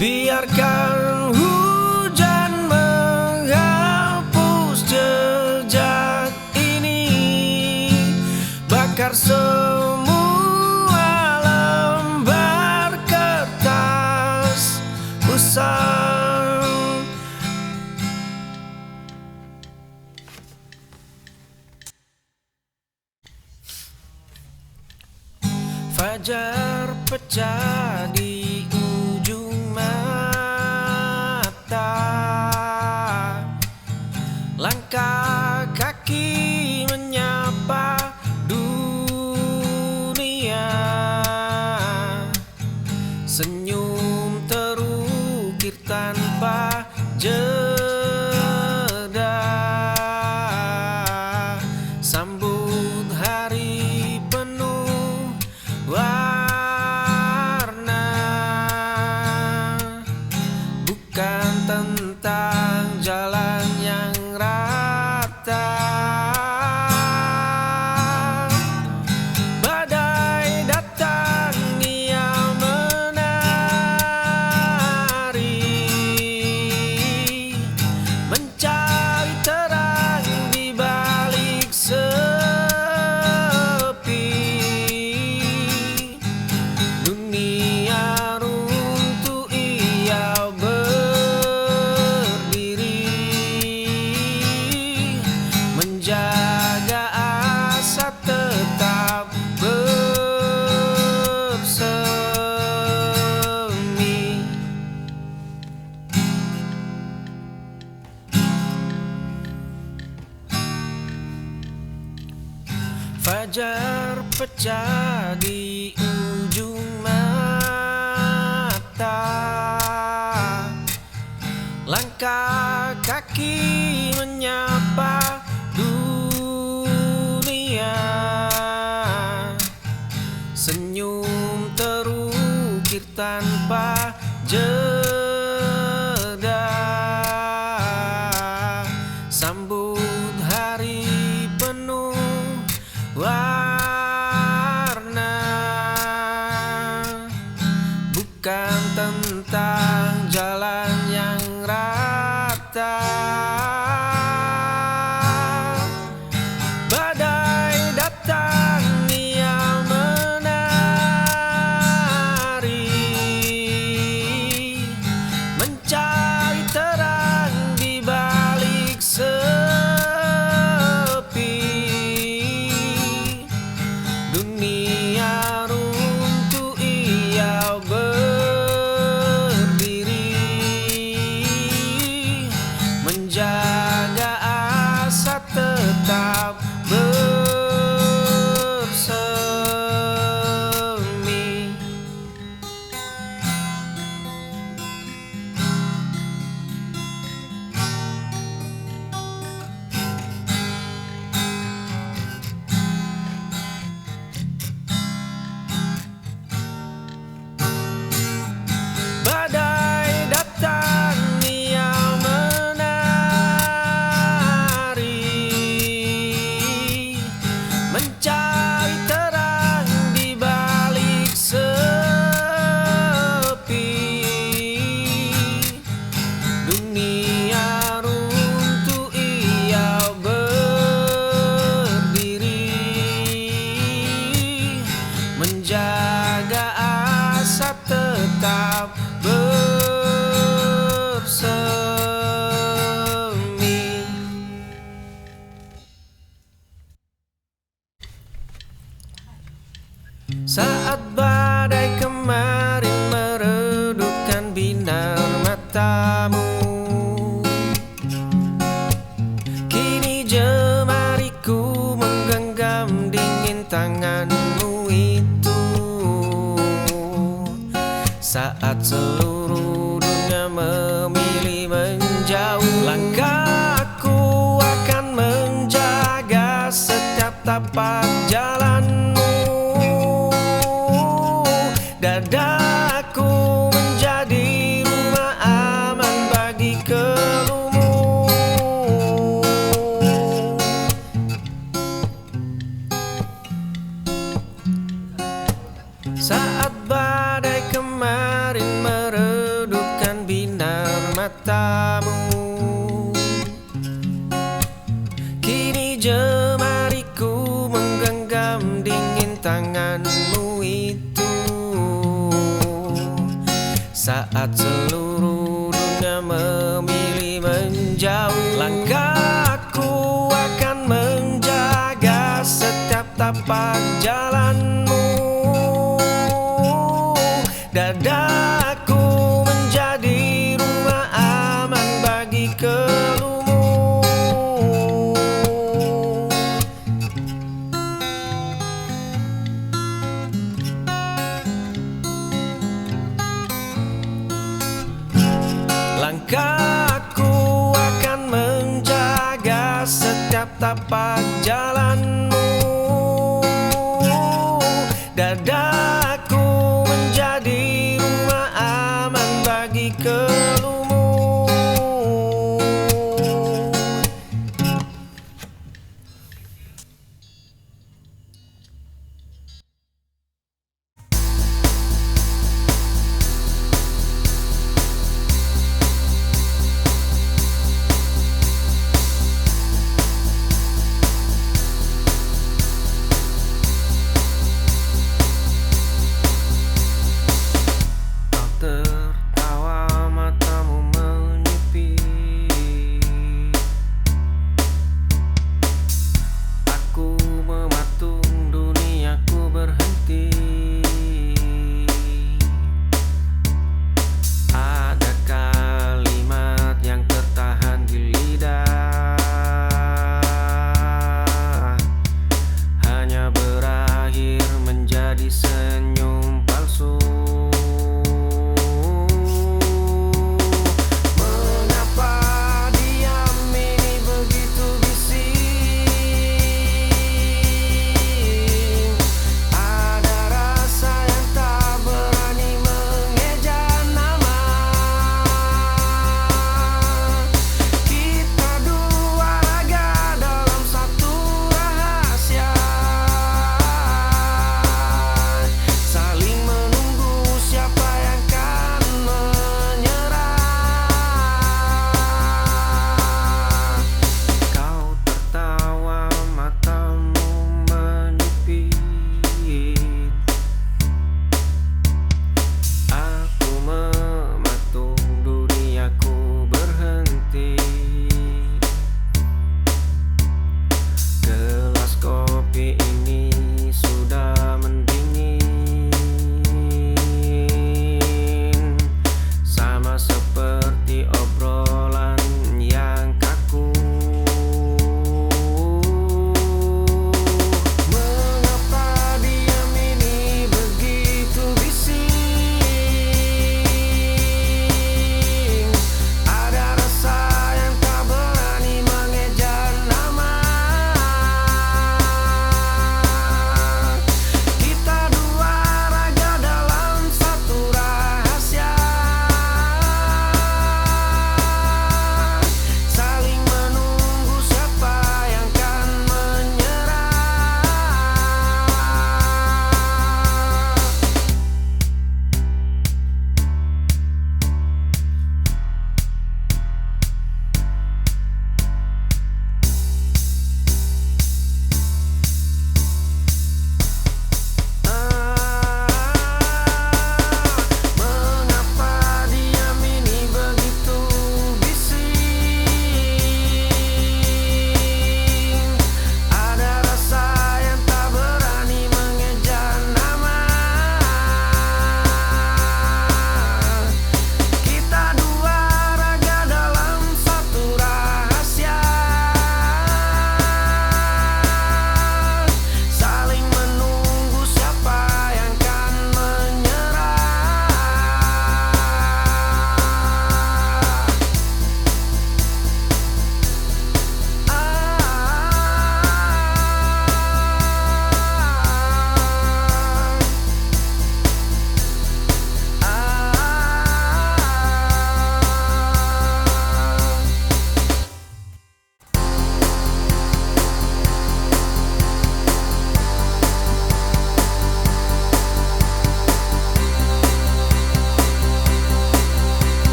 Biarkan hujan menghapus jejak ini, bakar semua lembar kertas usang. Fajar pecah di ujung mata, langkah kaki menyapa dunia. Senyum terukir tanpa jeda, sambut hari penuh warna. Bukan tentang jalan yang rata. Badai datang ia menari, mencari terang di balik sepi. Dunia runtuh ia berdiri, menjaga asa tetap bersemi. Fajar pecah di ujung mata, langkah kaki menyapa dunia. Senyum terukir tanpa jeda, sambut hari penuh warna. Bukan tentang jalan yang rata. Badai datang ia menari, Saat badai kemarin meredupkan binar matamu, kini jemariku menggenggam dingin tanganmu itu. Saat seluruh dunia memilih menjauh, langkahku akan menjaga setiap tapak jalanmu. Dadaku menjadi rumah aman bagi keluhmu. Saat badai kemarin meredupkan binar matamu, kini jemariku menggenggam dingin tanganmu itu. Saat seluruh dunia memilih menjauh, langkahku akan menjaga setiap tapak jalanmu. Dadaku menjadi rumah aman bagi keluhmu. Langkahku akan menjaga setiap tapak jalanmu. Dadaku menjadi rumah aman bagi keluhmu.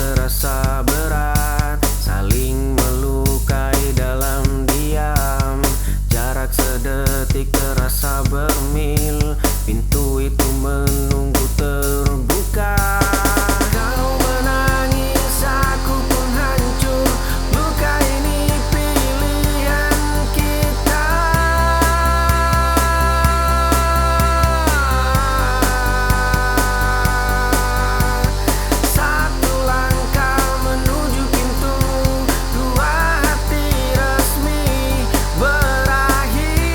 terasa berat, saling melukai dalam diam. Jarak sedetik terasa bermil, pintu itu menunggu terbuka. Kau menangis, aku pun hancur, luka ini pilihan kita. Satu langkah menuju pintu, dua hati resmi berakhir.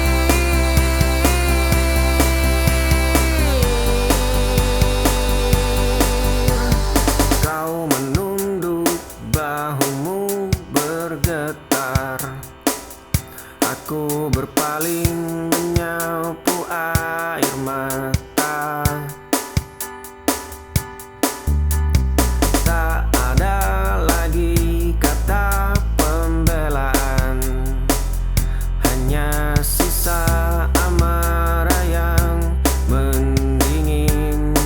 Kau menunduk, bahumu bergetar. Aku berpaling menyapu air mata. Tak ada lagi kata pembelaan, hanya sisa amarah yang mendingin.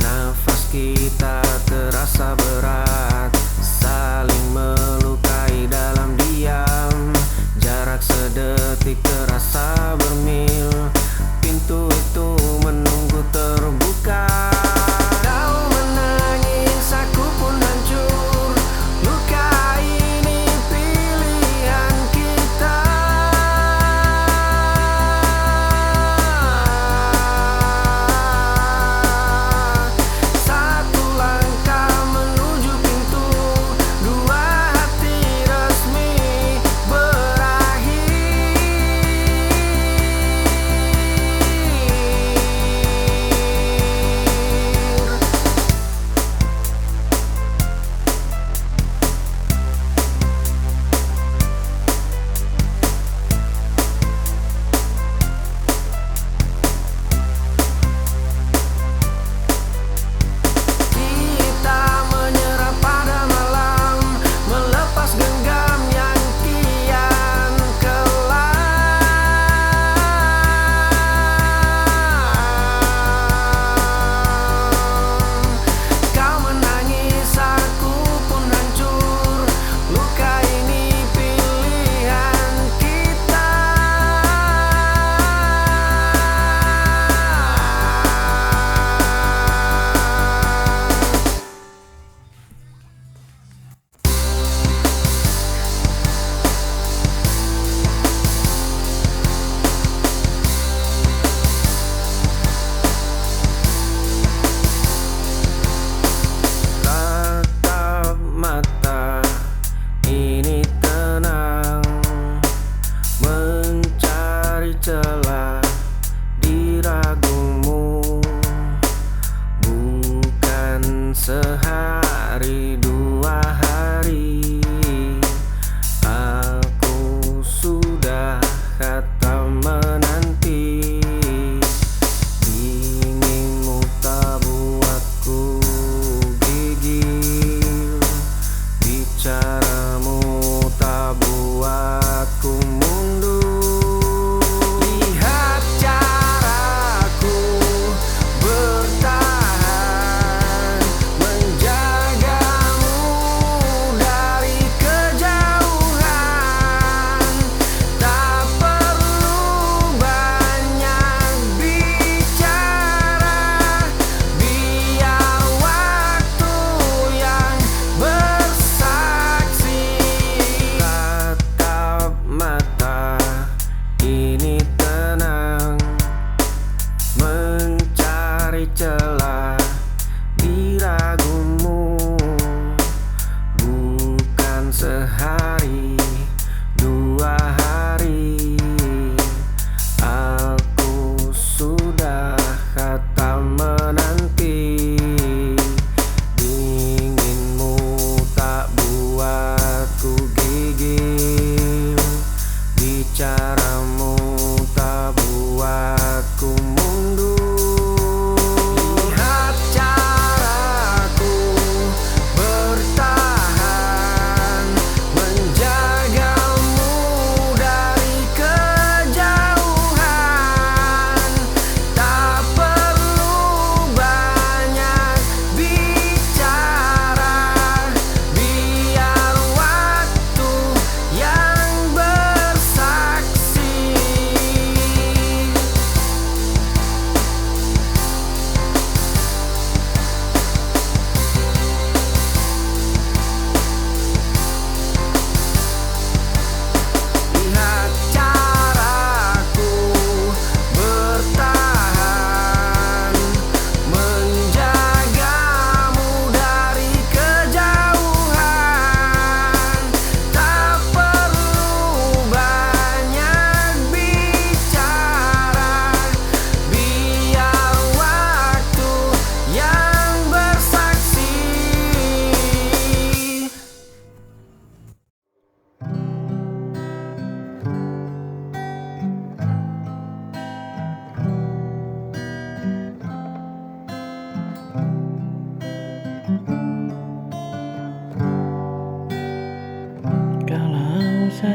Nafas kita terasa berat, saling melukai dalam diam. Jarak sedetik terasa bermil, pintu itu menunggu terbuka. Kau menangis, aku pun hancur, luka ini pilihan kita. Satu langkah menuju pintu, dua hati resmi berakhir. Kita menyerah pada malam, melepas genggam yang kian kelam. Kau menangis, aku pun hancur, luka ini pilihan kita. Tatap mata ini tenang, mencari celah di ragumu. Bukan sehari dua hari, aku sudah kata menanti. Dinginmu tak buatku gigil, bicaramu tak buatku mundur. Lihat caraku bertahan, menjaga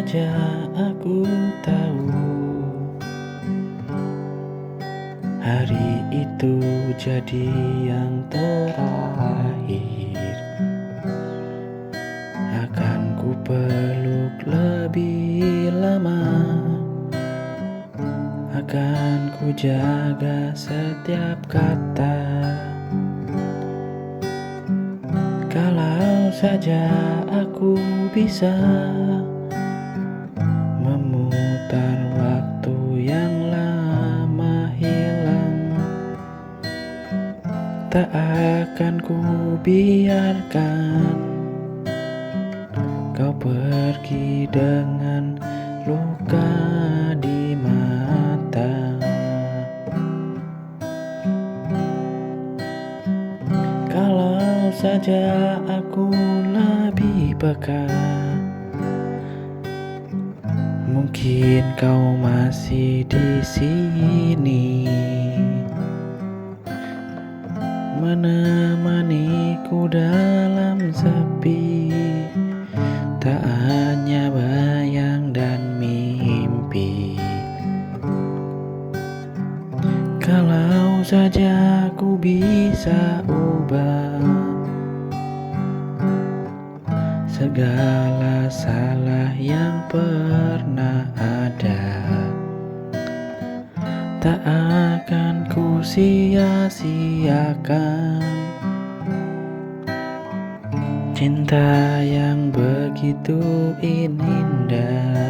saja aku tahu hari itu jadi yang terakhir. Akan ku peluk lebih lama, akan ku jaga setiap kata. Kalau saja aku bisa memutar waktu yang lama hilang, tak akan ku biarkan kau pergi dengan luka di mata. Kalau saja aku lebih peka, mungkin kau masih di sini, menemaniku dalam sepi. Tak hanya bayang dan mimpi. Kalau saja aku bisa ubah segala salah yang pernah ada, tak akan ku sia-siakan cinta yang begitu indah.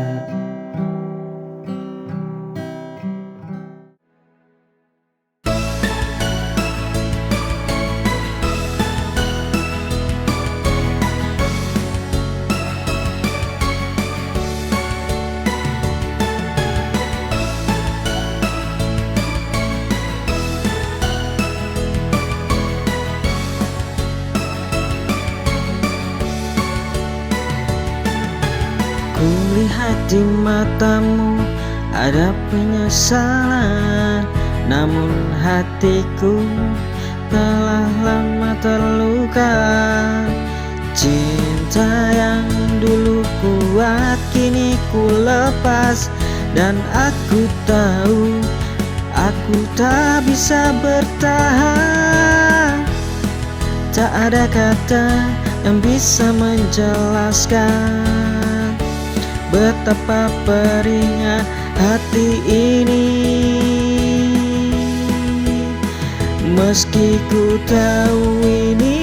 Kulihat di matamu ada penyesalan, namun hatiku telah lama terluka. Cinta yang dulu kuat kini ku lepas, dan aku tahu aku tak bisa bertahan. Tak ada kata yang bisa menjelaskan betapa perihnya hati ini. Meski ku tahu ini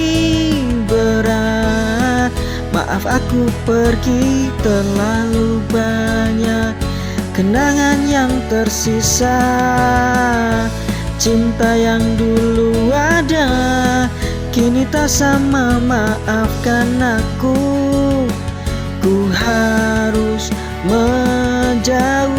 berat, maaf aku pergi, terlalu banyak kenangan yang tersisa. Cinta yang dulu ada kini tak sama, maafkan aku. Ku harus menjauh.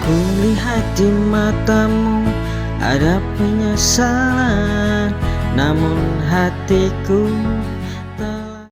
Kulihat di matamu ada penyesalan, namun hatiku